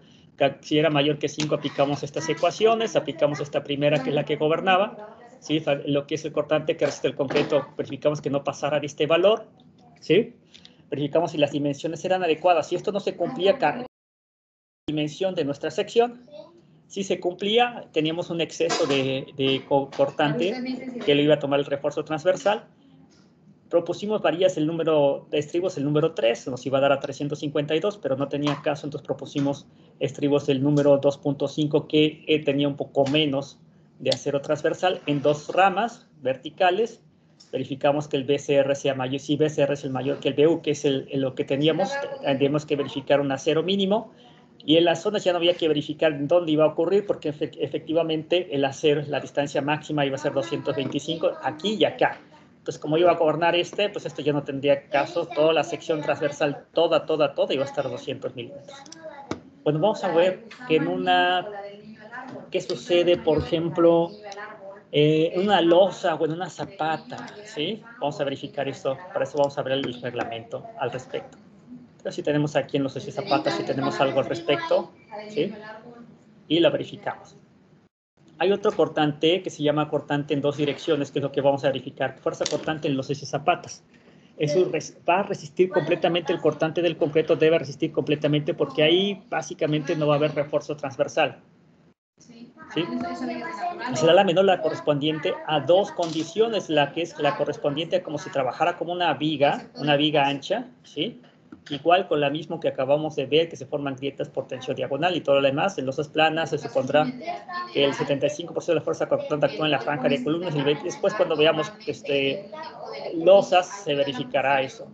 S1: si era mayor que 5 aplicamos estas ecuaciones, aplicamos esta primera que es la que gobernaba, ¿sí? Lo que es el cortante que resiste el concreto, verificamos que no pasara de este valor, ¿sí? Verificamos si las dimensiones eran adecuadas, si esto no se cumplía cada dimensión de nuestra sección. Si se cumplía, teníamos un exceso de cortante que lo iba a tomar el refuerzo transversal. Propusimos varillas el número de estribos, el número 3, nos iba a dar a 352, pero no tenía caso, entonces propusimos estribos del número 2.5 que tenía un poco menos de acero transversal en 2 ramas verticales. Verificamos que el BCR sea mayor, si BCR es el mayor que el BU, que es lo que teníamos, tendríamos que verificar un acero mínimo. Y en las zonas ya no había que verificar dónde iba a ocurrir porque efectivamente el acero, la distancia máxima iba a ser 225 aquí y acá. Entonces, como iba a gobernar pues esto ya no tendría caso. Toda la sección transversal, toda iba a estar a 200 milímetros. Bueno, vamos a ver que en ¿qué sucede, por ejemplo, en una losa o en una zapata? ¿Sí? Vamos a verificar esto. Para eso vamos a ver el reglamento al respecto. Pero si tenemos aquí en los ejes zapatas, si tenemos algo al respecto, ¿sí? Y lo verificamos. Hay otro cortante que se llama cortante en 2 direcciones, que es lo que vamos a verificar. Fuerza cortante en los ejes zapatas. Eso va a resistir completamente, el cortante del concreto debe resistir completamente porque ahí básicamente no va a haber refuerzo transversal. ¿Sí? Será la menor, la correspondiente a 2 condiciones, la que es la correspondiente a como si trabajara como una viga ancha, ¿sí? Igual con la misma que acabamos de ver, que se forman grietas por tensión diagonal y todo lo demás. En losas planas se supondrá que el 75% de la fuerza cortante actúa en la franja de columnas y después cuando veamos losas se verificará eso.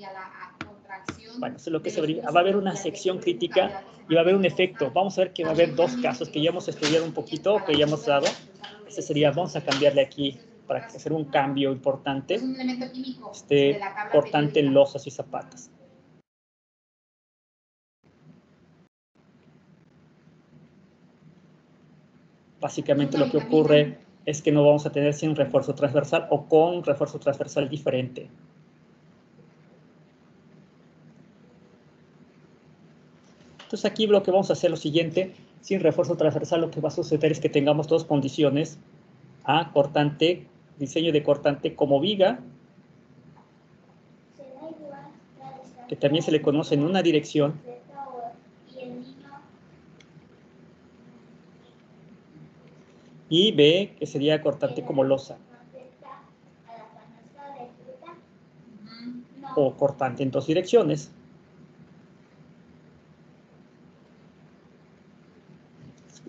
S4: y a la contracción.
S1: Bueno, eso es lo que se verifica. Va a haber una sección crítica y va a haber un efecto. Vamos a ver que va a haber dos casos que ya hemos estudiado un poquito, que ya hemos dado. Este sería, vamos a cambiarle aquí para hacer un cambio importante.
S4: Es un elemento químico
S1: Cortante en losas y zapatas. Básicamente lo que ocurre es que no vamos a tener sin refuerzo transversal o con refuerzo transversal diferente. Entonces aquí lo que vamos a hacer es lo siguiente. Sin refuerzo transversal lo que va a suceder es que tengamos dos condiciones. A, cortante, diseño de cortante como viga, que también se le conoce en una dirección. Y B, que sería cortante como losa. O cortante en dos direcciones.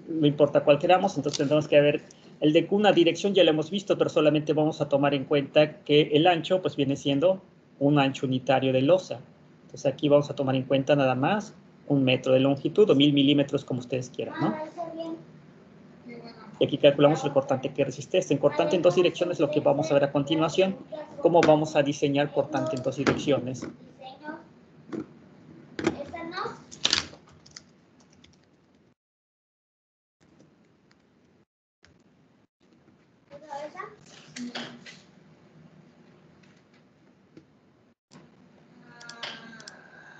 S1: No importa cuál queramos, entonces tendremos que ver el de una dirección, ya lo hemos visto, pero solamente vamos a tomar en cuenta que el ancho pues viene siendo un ancho unitario de losa. Entonces aquí vamos a tomar en cuenta nada más 1 metro de longitud o 1000 milímetros como ustedes quieran, ¿no? Y aquí calculamos el cortante que resiste esto. En cortante en dos direcciones lo que vamos a ver a continuación, cómo vamos a diseñar cortante en dos direcciones.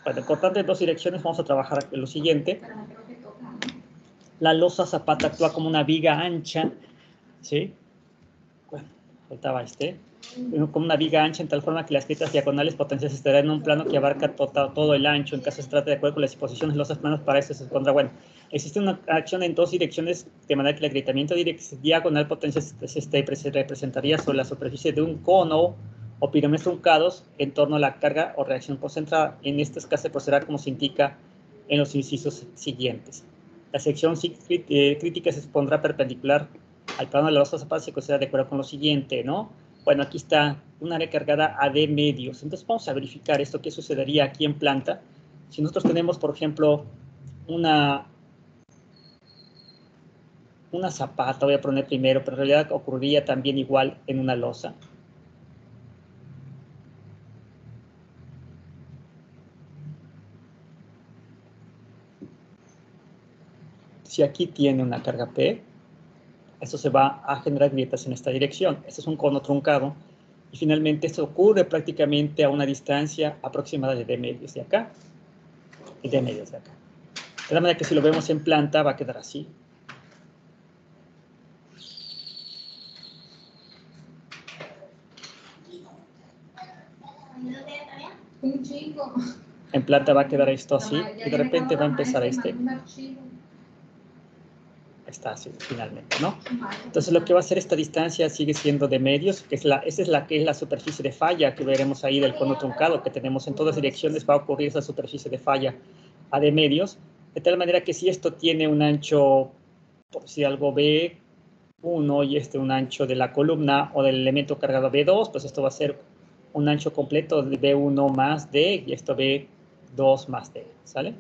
S1: Bueno, el cortante en dos direcciones vamos a trabajar en lo siguiente. La losa zapata actúa como una viga ancha, ¿sí? Bueno, faltaba como una viga ancha en tal forma que las grietas diagonales potenciales estarán en un plano que abarca todo el ancho en caso se trate de acuerdo con las disposiciones de losas planos. Para eso se supondrá, bueno, existe una acción en dos direcciones de manera que el agrietamiento diagonal potencial se representaría sobre la superficie de un cono o pirámides truncados en torno a la carga o reacción concentrada. En este caso se procederá como se indica en los incisos siguientes. La sección crítica se supondrá perpendicular al plano de la losa zapata, se considera de acuerdo con lo siguiente, ¿no? Bueno, aquí está un área cargada a D medios. Entonces vamos a verificar esto, qué sucedería aquí en planta. Si nosotros tenemos, por ejemplo, una zapata, voy a poner primero, pero en realidad ocurriría también igual en una losa. Si aquí tiene una carga P, esto se va a generar grietas en esta dirección. Este es un cono truncado. Y finalmente esto ocurre prácticamente a una distancia aproximada de D medios de acá y D medios de acá. De la manera que si lo vemos en planta va a quedar así.
S4: Un chico.
S1: En planta va a quedar esto así y de repente va a empezar está así finalmente, ¿no? Entonces lo que va a hacer esta distancia sigue siendo de medios, que esa es la superficie de falla que veremos ahí del cono truncado que tenemos en todas direcciones. Va a ocurrir esa superficie de falla a de medios, de tal manera que si esto tiene un ancho, por decir algo, B1 y un ancho de la columna o del elemento cargado B2, pues esto va a ser un ancho completo de B1 más D y esto B2 más D, ¿sale?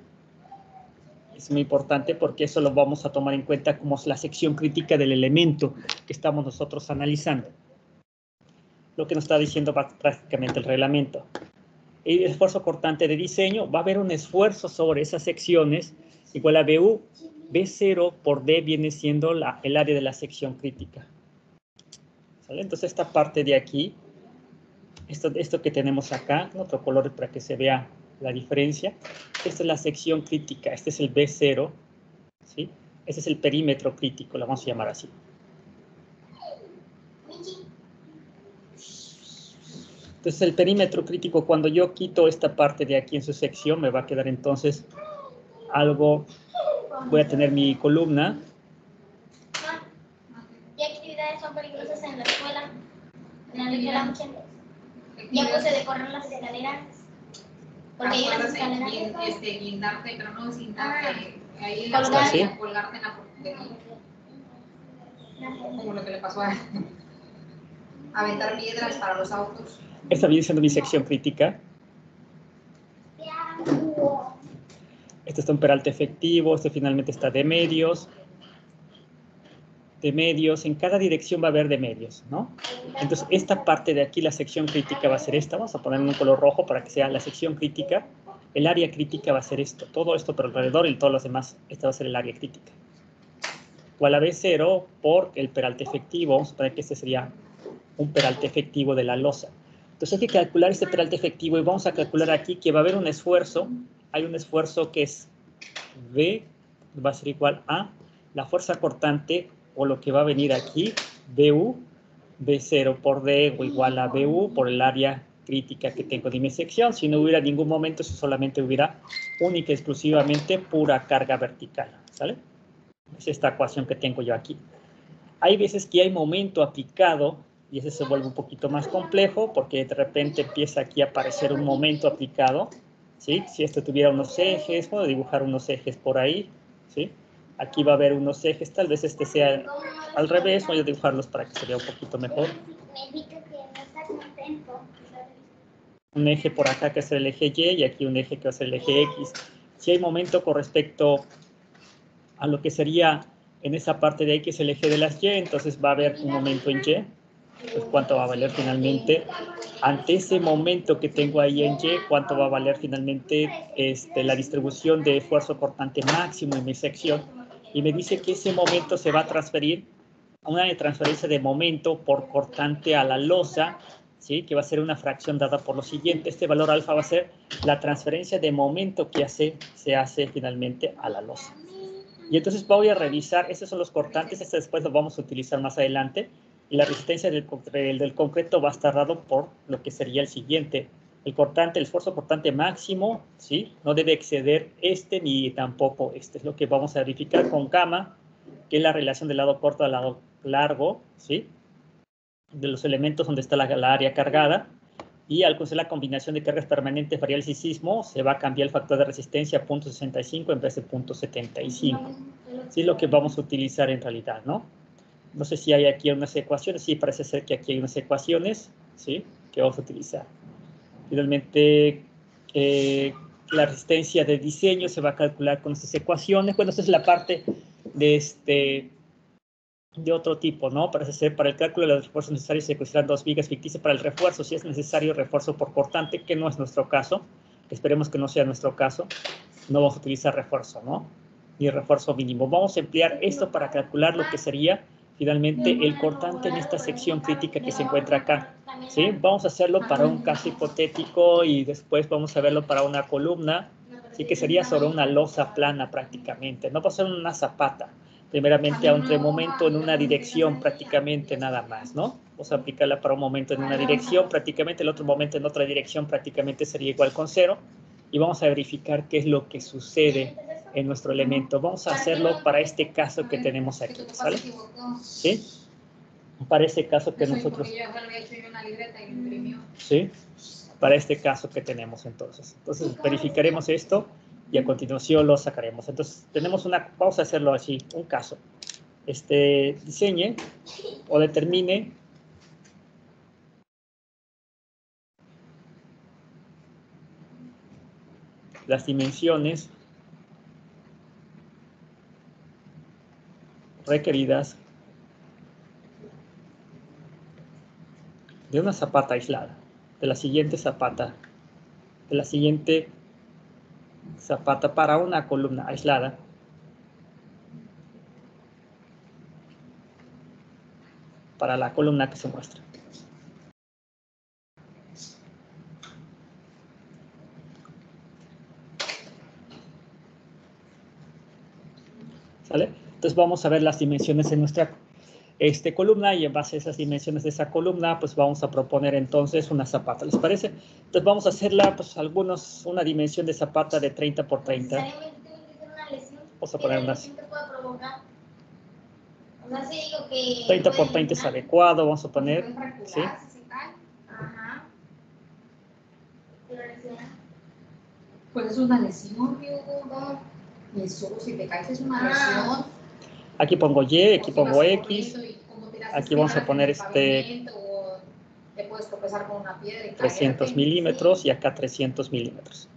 S1: Es muy importante porque eso lo vamos a tomar en cuenta como la sección crítica del elemento que estamos nosotros analizando. Lo que nos está diciendo prácticamente el reglamento. El esfuerzo cortante de diseño, va a haber un esfuerzo sobre esas secciones igual a BU. B0 por D viene siendo el área de la sección crítica. ¿Sale? Entonces esta parte de aquí, esto que tenemos acá, en otro color para que se vea la diferencia. Esta es la sección crítica, este es el B0, ¿sí? Este es el perímetro crítico, lo vamos a llamar así. Entonces el perímetro crítico, cuando yo quito esta parte de aquí en su sección, me va a quedar entonces algo, voy a tener mi columna.
S3: ¿Qué actividades son peligrosas en la escuela? En la escuela ya puse de correr las escaleras. Porque hay las escaleras.
S4: Guindarte, pero no sentarte. Ahí colgarte en la como lo que le pasó a aventar piedras para los autos.
S1: Esta viene siendo mi sección crítica. Este está un peralte efectivo, este finalmente está de medios. De medios, en cada dirección va a haber de medios, ¿no? Entonces, esta parte de aquí, la sección crítica va a ser esta. Vamos a poner un color rojo para que sea la sección crítica. El área crítica va a ser esto. Todo esto por alrededor y todos los demás. Esta va a ser el área crítica. O a la vez 0 por el peralte efectivo. Vamos a poner que este sería un peralte efectivo de la losa. Entonces, hay que calcular este peralte efectivo y vamos a calcular aquí que va a haber un esfuerzo. Hay un esfuerzo que es V, va a ser igual a la fuerza cortante, o lo que va a venir aquí, BU, B0 por D, o igual a BU por el área crítica que tengo de mi sección. Si no hubiera ningún momento, si solamente hubiera única y exclusivamente pura carga vertical, ¿sale? Es esta ecuación que tengo yo aquí. Hay veces que hay momento aplicado, y ese se vuelve un poquito más complejo, porque de repente empieza aquí a aparecer un momento aplicado, ¿sí? Si esto tuviera unos ejes, puedo dibujar unos ejes por ahí, ¿sí? Aquí va a haber unos ejes, tal vez este sea al revés, voy a dibujarlos para que se vea un poquito mejor. Un eje por acá que es el eje Y, y aquí un eje que es el eje X. Si hay momento con respecto a lo que sería en esa parte de X el eje de las Y, entonces va a haber un momento en Y. Pues cuánto va a valer finalmente ante ese momento que tengo ahí en Y, cuánto va a valer finalmente la distribución de esfuerzo cortante máximo en mi sección, y me dice que ese momento se va a transferir a una transferencia de momento por cortante a la losa, ¿sí? Que va a ser una fracción dada por lo siguiente. Este valor alfa va a ser la transferencia de momento que se hace finalmente a la losa. Y entonces voy a revisar, estos son los cortantes, este después lo vamos a utilizar más adelante, y la resistencia del concreto va a estar dado por lo que sería el siguiente. El cortante, el esfuerzo cortante máximo, ¿sí? No debe exceder este ni tampoco este. Es lo que vamos a verificar con gamma, que es la relación del lado corto al lado largo, ¿sí? De los elementos donde está la área cargada. Y al conocer la combinación de cargas permanentes, variables y sismo, se va a cambiar el factor de resistencia a 0.65 en vez de 0.75. Sí, es lo que vamos a utilizar en realidad, ¿no? No sé si hay aquí unas ecuaciones. Sí, parece ser que aquí hay unas ecuaciones, ¿sí? Que vamos a utilizar. Finalmente, la resistencia de diseño se va a calcular con estas ecuaciones. Bueno, esta es la parte de otro tipo, ¿no? Parece ser para el cálculo de los refuerzos necesarios se consideran dos vigas ficticias para el refuerzo, si es necesario refuerzo por cortante, que no es nuestro caso. Esperemos que no sea nuestro caso. No vamos a utilizar refuerzo, ¿no? Ni refuerzo mínimo. Vamos a emplear esto para calcular lo que sería finalmente el cortante en esta sección crítica que se encuentra acá, ¿sí? Vamos a hacerlo para un caso hipotético y después vamos a verlo para una columna, ¿sí? Que sería sobre una losa plana prácticamente. No va a ser una zapata. Primeramente a un momento en una dirección prácticamente nada más, ¿no? Vamos a aplicarla para un momento en una dirección, prácticamente el otro momento en otra dirección prácticamente sería igual con 0, y vamos a verificar qué es lo que sucede en nuestro elemento. Vamos a hacerlo para este caso que tenemos aquí, ¿sale? ¿Sí? Para este caso que nosotros... ¿Sí? Para este caso que tenemos entonces. Entonces verificaremos esto y a continuación lo sacaremos. Entonces tenemos vamos a hacerlo así, un caso. Diseñe o determine las dimensiones requeridas de una zapata aislada, de la siguiente zapata para una columna aislada para la columna que se muestra. ¿Sale? Entonces vamos a ver las dimensiones en nuestra columna, y en base a esas dimensiones de esa columna, pues vamos a proponer entonces una zapata, ¿les parece? Entonces vamos a hacerla, pues una dimensión de zapata de 30 por 30. Vamos a poner unas... 30 por 30 es adecuado, vamos a poner, ¿sí?
S4: Pues es una lesión, eso, si te caes es una lesión.
S1: Aquí pongo Y, aquí pongo X, aquí vamos a poner
S4: Te puedes tropezar con una piedra y
S1: 300 milímetros y acá 300 milímetros.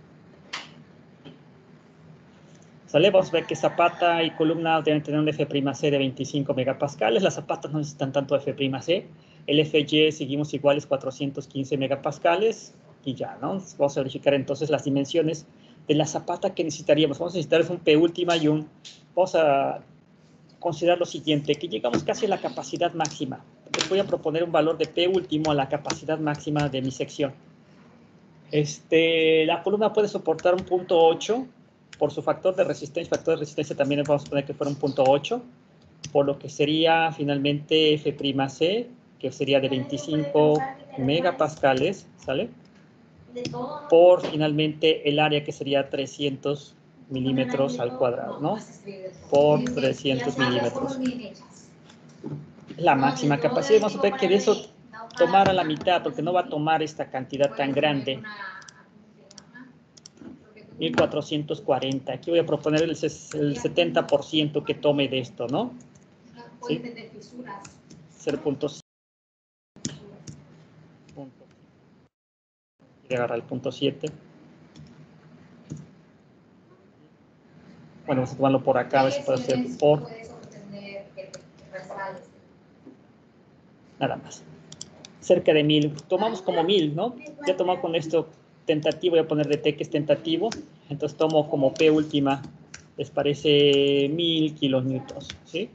S1: ¿Sale? Vamos a ver que zapata y columna deben tener un F'C de 25 megapascales. Las zapatas no necesitan tanto F'C. El FY seguimos iguales 415 megapascales y ya, ¿no? Vamos a verificar entonces las dimensiones de la zapata que necesitaríamos. Vamos a necesitar un P última y un... Vamos a considerar lo siguiente, que llegamos casi a la capacidad máxima. Les voy a proponer un valor de P último a la capacidad máxima de mi sección. La columna puede soportar un punto 8 por su factor de resistencia. Factor de resistencia también vamos a poner que fuera un punto 8, por lo que sería finalmente F'C, que sería de 25 megapascales, ¿sale? Por finalmente el área que sería 300 milímetros al cuadrado, ¿no? Por 300 milímetros. La máxima capacidad, vamos a ver que de eso tomar a la mitad, porque no va a tomar esta cantidad tan grande. 1440. Aquí voy a proponer el 70% que tome de esto, ¿no? ¿Sí? 0.7. Voy a agarrar el punto 7. Bueno, vamos a tomarlo por acá, a ver si puedo hacer por... Nada más. Cerca de 1000. Tomamos como 1000, ¿no? Ya tomamos con esto tentativo, voy a poner de T que es tentativo. Entonces tomo como P última, les parece 1000 kilonewtons, ¿sí?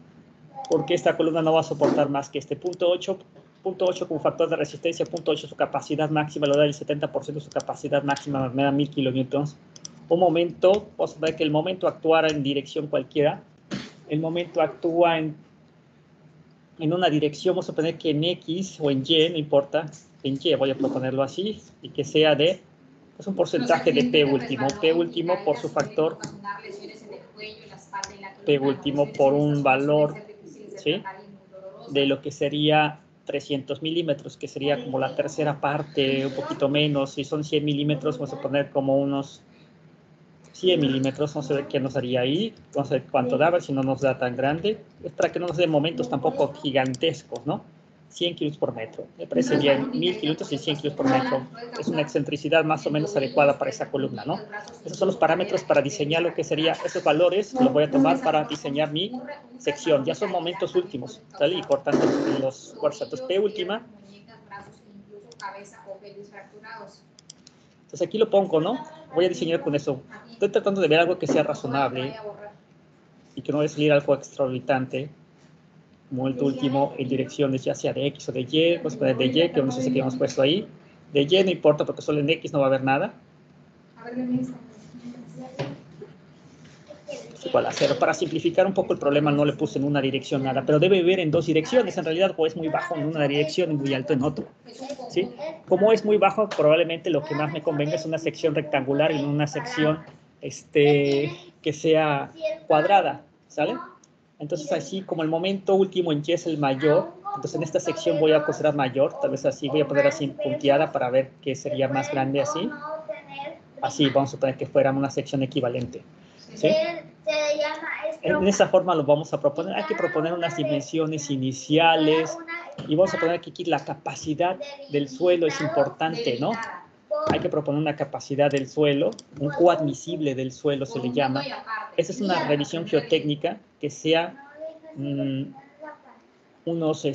S1: Porque esta columna no va a soportar más que este punto 8. Punto 8 como factor de resistencia, punto 8 su capacidad máxima, lo da el 70% de su capacidad máxima, me da 1000 kilonewtons. Un momento, vamos a ver que el momento actuara en dirección cualquiera. El momento actúa en una dirección, vamos a poner que en X o en Y, no importa, en Y voy a proponerlo así, y que sea de, pues un porcentaje de P último por su factor, P último por un valor, ¿sí? De lo que sería 300 milímetros, que sería como la tercera parte, un poquito menos. Si son 100 milímetros, vamos a poner como unos 100 milímetros, vamos a ver qué nos haría ahí, vamos a ver cuánto da, a ver si no nos da tan grande, es para que no nos dé momentos tampoco gigantescos, ¿no? 100 kilos por metro, me parece bien, 1000 kilómetros y 100 kilos por metro, es una excentricidad más o menos adecuada para esa columna, ¿no? Esos son los parámetros para diseñar lo que sería, esos valores los voy a tomar para diseñar mi sección, ya son momentos últimos, ¿sale? Y cortando los cuartos, P última. Entonces aquí lo pongo, ¿no? Voy a diseñar con eso. Estoy tratando de ver algo que sea razonable y que no vaya a salir algo extraorbitante, como el último en direcciones ya sea de X o de Y. Vamos a poner de Y, que no sé si hemos puesto ahí. De Y no importa porque solo en X no va a haber nada. Igual a 0. Para simplificar un poco el problema no le puse en una dirección nada, pero debe ver en dos direcciones. En realidad o es muy bajo en una dirección y muy alto en otra, ¿sí? Como es muy bajo, probablemente lo que más me convenga es una sección rectangular y no una sección que sea cuadrada, ¿sale? Entonces así como el momento último en Y es el mayor, entonces en esta sección voy a considerar mayor, tal vez así, voy a poner así punteada para ver qué sería más grande así. Así vamos a poner que fuera una sección equivalente, ¿sí? En esa forma lo vamos a proponer. Hay que proponer unas dimensiones iniciales y vamos a poner que aquí la capacidad del suelo es importante, ¿no? Hay que proponer una capacidad del suelo, un coadmisible del suelo se le llama. Esa es una revisión geotécnica que sea unos,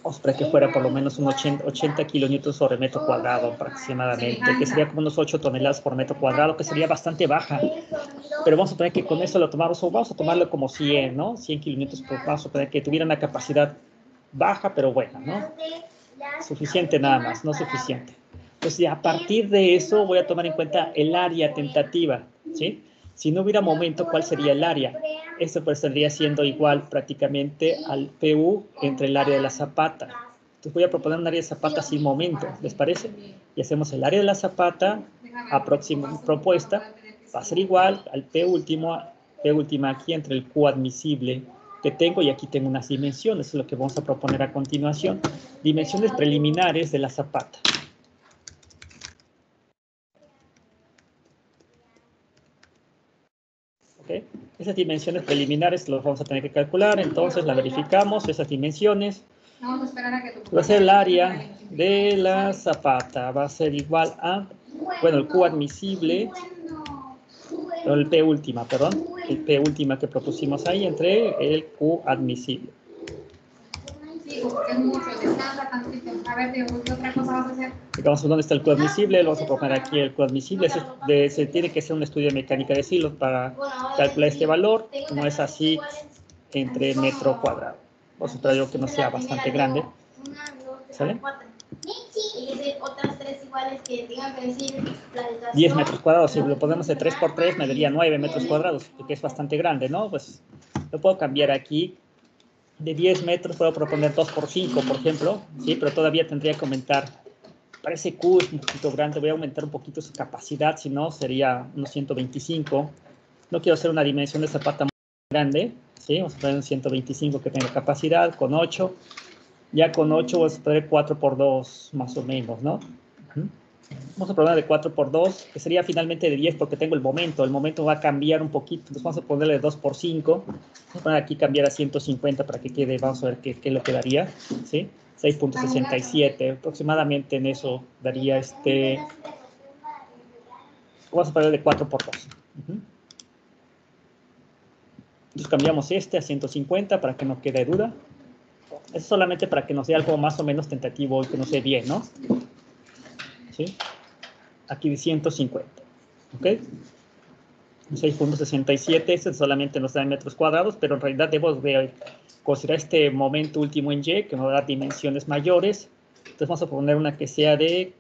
S1: vamos para que fuera por lo menos un 80 kilonewtons sobre metro cuadrado aproximadamente, que sería como unos 8 toneladas por metro cuadrado, que sería bastante baja. Pero vamos a poner que con eso lo tomamos, o vamos a tomarlo como 100, ¿no? 100 kilonewtons por, vamos a poner que tuviera una capacidad baja, pero buena, ¿no? Suficiente nada más, no suficiente. Entonces, a partir de eso voy a tomar en cuenta el área tentativa, ¿sí? Si no hubiera momento, ¿cuál sería el área? Esto pues tendría siendo igual prácticamente al PU entre el área de la zapata. Entonces voy a proponer un área de zapata sin momento, ¿les parece? Y hacemos el área de la zapata, propuesta, va a ser igual al P última aquí entre el Q admisible que tengo, y aquí tengo unas dimensiones, es lo que vamos a proponer a continuación. Dimensiones preliminares de la zapata. ¿Okay? Esas dimensiones preliminares las vamos a tener que calcular, entonces la verificamos, esas dimensiones. Va a ser el área de la zapata, va a ser igual a bueno, el Q admisible, o el P última, perdón, el P última que propusimos ahí entre el Q admisible.
S4: Sí, porque es mucho, descansa tantito. A ver, ¿qué otra cosa vas a hacer?
S1: Digamos, ¿dónde está el Q admisible? Lo vamos a poner aquí el Q admisible. Se tiene que hacer un estudio de mecánica de silos para calcular este valor. No es así entre metro cuadrado. Vamos a esperar yo que no sea bastante grande. ¿Sale?
S3: Y dice otras tres iguales que tengan que decir la estación.
S1: 10 metros cuadrados. Si lo ponemos de 3 por 3, me daría 9 metros cuadrados, que es bastante grande, ¿no? Pues lo puedo cambiar aquí. De 10 metros puedo proponer 2 por 5, por ejemplo, ¿sí? Pero todavía tendría que aumentar. Para ese Q es un poquito grande, voy a aumentar un poquito su capacidad, si no sería unos 125. No quiero hacer una dimensión de zapata muy grande, ¿sí? Vamos a poner un 125 que tenga capacidad, con 8. Ya con 8 vamos a poner 4 por 2, más o menos, ¿no? Vamos a poner de 4 por 2, que sería finalmente de 10 porque tengo el momento va a cambiar un poquito, entonces vamos a ponerle 2 por 5, vamos a poner aquí cambiar a 150 para que quede, vamos a ver qué lo que daría, ¿sí? 6.67, aproximadamente en eso daría vamos a poner de 4 por 2. Entonces cambiamos a 150 para que no quede duda. Es solamente para que nos dé algo más o menos tentativo y que no sé bien, ¿no? ¿Sí? Aquí de 150, ¿ok? 6.67, este solamente nos da en metros cuadrados, pero en realidad debo de considerar este momento último en Y, que me va a dar dimensiones mayores. Entonces vamos a poner una que sea de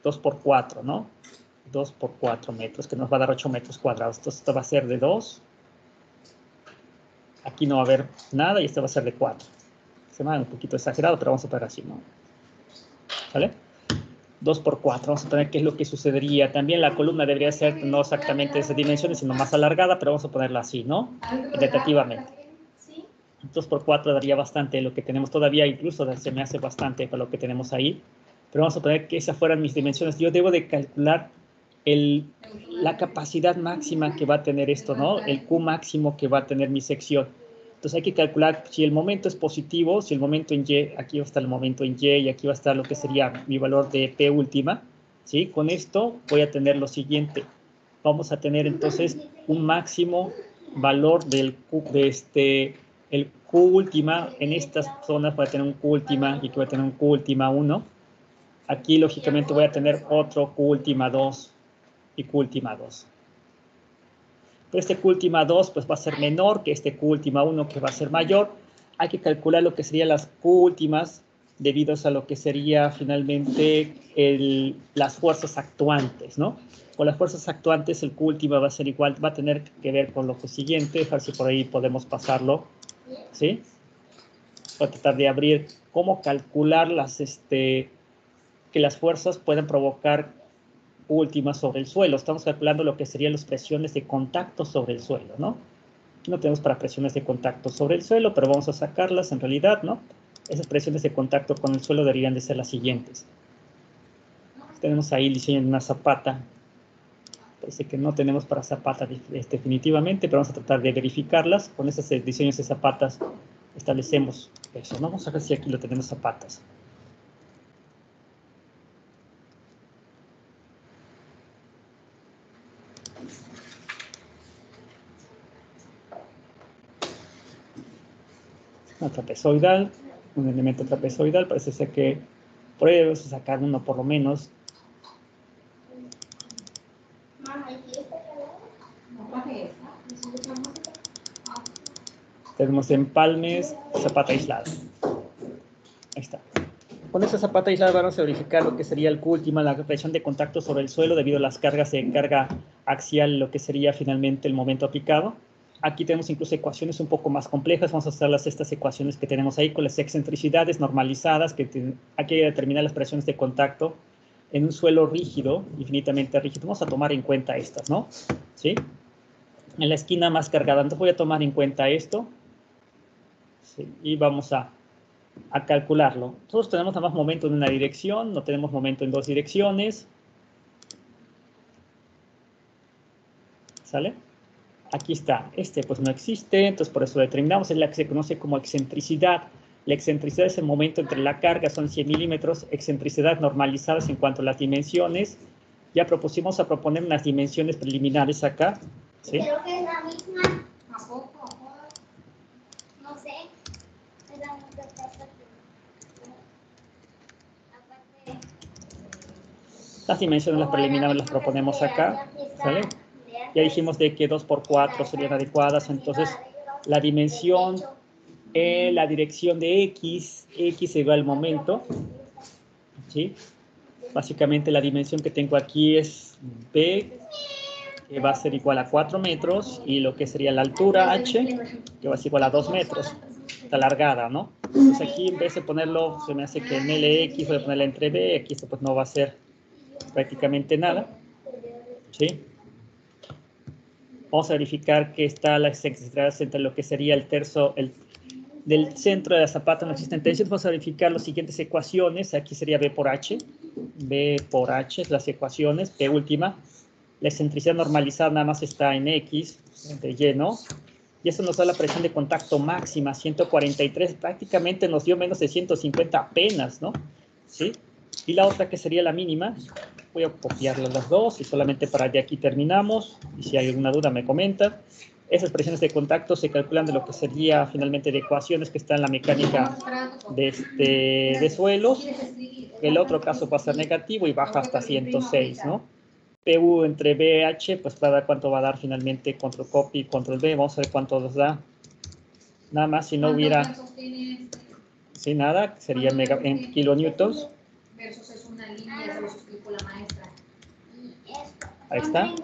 S1: 2 por 4, ¿no? 2 por 4 metros, que nos va a dar 8 metros cuadrados. Entonces esto va a ser de 2. Aquí no va a haber nada y esto va a ser de 4. Se me va un poquito exagerado, pero vamos a poner así, ¿no? ¿Vale? 2 por 4, vamos a poner qué es lo que sucedería. También la columna debería ser no exactamente de esas dimensiones, sino más alargada, pero vamos a ponerla así, ¿no? Tentativamente. 2 por 4 daría bastante lo que tenemos todavía, incluso se me hace bastante para lo que tenemos ahí. Pero vamos a poner que esas fueran mis dimensiones. Yo debo de calcular la capacidad máxima que va a tener esto, ¿no? El Q máximo que va a tener mi sección. Entonces hay que calcular si el momento es positivo, si el momento en Y, aquí va a estar el momento en Y y aquí va a estar lo que sería mi valor de P última, ¿sí? Con esto voy a tener lo siguiente. Vamos a tener entonces un máximo valor del Q, el Q última, en estas zonas voy a tener un Q última y aquí voy a tener un Q última 1. Aquí lógicamente voy a tener otro Q última 2 y Q última 2. Pero este Q última 2 pues va a ser menor que este Q última 1 que va a ser mayor. Hay que calcular lo que serían las Q últimas debido a lo que sería finalmente las fuerzas actuantes, ¿no? Con las fuerzas actuantes el Q última va a ser igual, va a tener que ver con lo siguiente, a ver si por ahí podemos pasarlo, ¿sí? Voy a tratar de abrir cómo calcular que las fuerzas pueden provocar últimas sobre el suelo. Estamos calculando lo que serían las presiones de contacto sobre el suelo, ¿no? No tenemos para presiones de contacto sobre el suelo, pero vamos a sacarlas en realidad, ¿no? Esas presiones de contacto con el suelo deberían de ser las siguientes. Tenemos ahí el diseño de una zapata. Parece que no tenemos para zapatas definitivamente, pero vamos a tratar de verificarlas. Con esos diseños de zapatas establecemos eso, ¿no? Vamos a ver si aquí lo tenemos zapatas. Una trapezoidal, un elemento trapezoidal, parece ser que por ahí debemos sacar uno por lo menos. Tenemos empalmes, zapata aislada. Ahí está. Con esta zapata aislada vamos a verificar lo que sería el Q última, la presión de contacto sobre el suelo debido a las cargas de carga axial, lo que sería finalmente el momento aplicado. Aquí tenemos incluso ecuaciones un poco más complejas. Vamos a hacer estas ecuaciones que tenemos ahí con las excentricidades normalizadas, que hay que determinar las presiones de contacto en un suelo rígido, infinitamente rígido. Vamos a tomar en cuenta estas, ¿no? ¿Sí? En la esquina más cargada. Entonces voy a tomar en cuenta esto. ¿Sí? Y vamos a calcularlo. Nosotros tenemos nada más momento en una dirección, no tenemos momento en dos direcciones. ¿Sale? Aquí está. Pues no existe, entonces por eso lo determinamos. Es la que se conoce como excentricidad. La excentricidad es el momento entre la carga, son 100 milímetros, excentricidad normalizadas en cuanto a las dimensiones. Ya propusimos a proponer unas dimensiones preliminares acá, ¿sí?
S3: Creo que es la misma,
S4: ¿A poco?
S3: no sé. Es la misma cosa aparte.
S1: Las dimensiones las preliminares las proponemos acá, ¿sale? Ya dijimos de que 2×4 serían adecuadas, entonces la dimensión, la dirección de X es igual al momento, ¿sí? Básicamente la dimensión que tengo aquí es B, que va a ser igual a 4 metros, y lo que sería la altura H, que va a ser igual a 2 metros, está alargada, ¿no? Entonces aquí en vez de ponerlo, se me hace que en LX voy a ponerla entre B, aquí esto pues no va a ser prácticamente nada, ¿sí? Vamos a verificar que está la excentricidad entre lo que sería el tercio del centro de la zapata, no existen tensiones. Vamos a verificar las siguientes ecuaciones. Aquí sería B por H. B por H, las ecuaciones. P última. La excentricidad normalizada nada más está en X, de lleno. Y eso nos da la presión de contacto máxima, 143. Prácticamente nos dio menos de 150 apenas, ¿no? ¿Sí? Y la otra que sería la mínima. Voy a copiarlas las dos y solamente para de aquí terminamos. Y si hay alguna duda me comentan. Esas presiones de contacto se calculan de lo que sería finalmente de ecuaciones que está en la mecánica de suelos. El otro caso va a ser negativo y baja hasta 106, ¿no? PU entre BH, pues va a dar cuánto va a dar finalmente, control copy, control V. Vamos a ver cuánto nos da. Nada más si no hubiera, sin nada, sería en kilonewtons.
S4: Versus es una línea, se los explicó la maestra.
S1: Ahí está.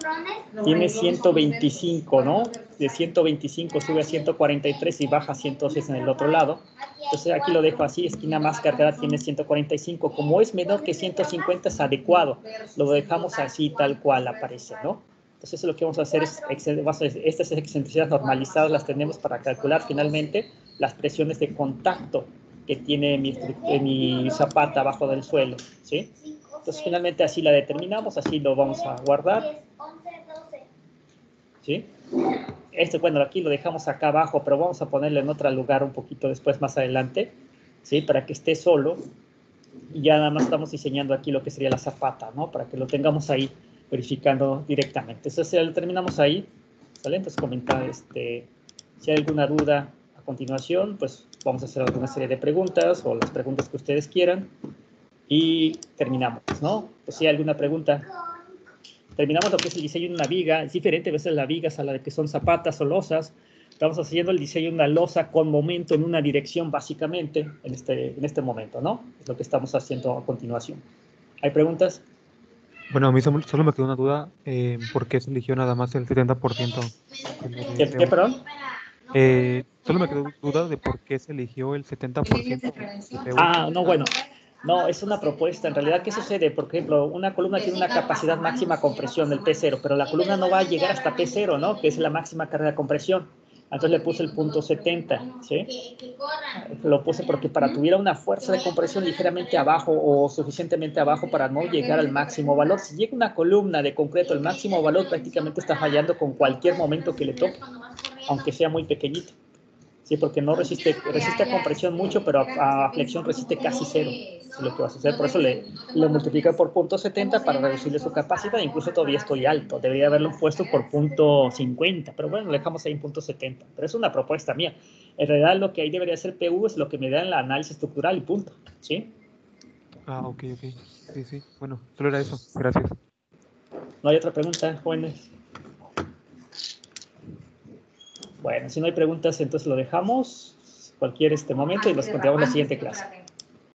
S1: Tiene 125, ¿no? De 125 sube a 143 y baja a 106 en el otro lado. Entonces aquí lo dejo así, esquina más cargada tiene 145. Como es menor que 150 es adecuado. Lo dejamos así tal cual aparece, ¿no? Entonces lo que vamos a hacer es, estas excentricidades normalizadas las tenemos para calcular finalmente las presiones de contacto que tiene mi zapata abajo del suelo, ¿sí? Entonces, finalmente así la determinamos, así lo vamos a guardar. ¿Sí? Esto, bueno, aquí lo dejamos acá abajo, pero vamos a ponerlo en otro lugar un poquito después, más adelante, ¿sí? Para que esté solo. Y ya nada más estamos diseñando aquí lo que sería la zapata, ¿no? Para que lo tengamos ahí verificando directamente. Entonces, ya lo terminamos ahí, ¿sale? Entonces, comentar, si hay alguna duda a continuación, pues vamos a hacer alguna serie de preguntas o las preguntas que ustedes quieran. Y terminamos, ¿no? Pues si hay alguna pregunta. Terminamos lo que es el diseño de una viga. Es diferente a veces las vigas a la de que son zapatas o losas. Estamos haciendo el diseño de una losa con momento en una dirección, básicamente, en este momento, ¿no? Es lo que estamos haciendo a continuación. ¿Hay preguntas?
S5: Bueno, a mí solo me quedó una duda, ¿por qué se eligió nada más el 70%?
S1: ¿Qué, perdón?
S5: Solo me quedó duda de por qué se eligió el 70% de PU.
S1: Ah, no, bueno. No, es una propuesta. En realidad, ¿qué sucede? Por ejemplo, una columna tiene una capacidad máxima de compresión, el P0, pero la columna no va a llegar hasta P0, ¿no? Que es la máxima carga de compresión. Entonces le puse el punto 70, ¿sí? Lo puse porque para tuviera una fuerza de compresión ligeramente abajo o suficientemente abajo para no llegar al máximo valor. Si llega una columna de concreto, el máximo valor prácticamente está fallando con cualquier momento que le toque, aunque sea muy pequeñito. Sí, porque no resiste a compresión mucho, pero a flexión resiste casi cero. Es lo que vas a hacer. Por eso le multipliqué por punto 70 para reducirle su capacidad. Incluso todavía estoy alto. Debería haberlo puesto por punto 50. Pero bueno, lo dejamos ahí en punto 70. Pero es una propuesta mía. En realidad lo que ahí debería ser PU es lo que me da en el análisis estructural y punto. ¿Sí?
S5: Ah, ok. Sí, sí. Bueno, solo era eso. Gracias.
S1: ¿No hay otra pregunta, jóvenes? Bueno, si no hay preguntas, entonces lo dejamos cualquier momento y los continuamos en la siguiente clase.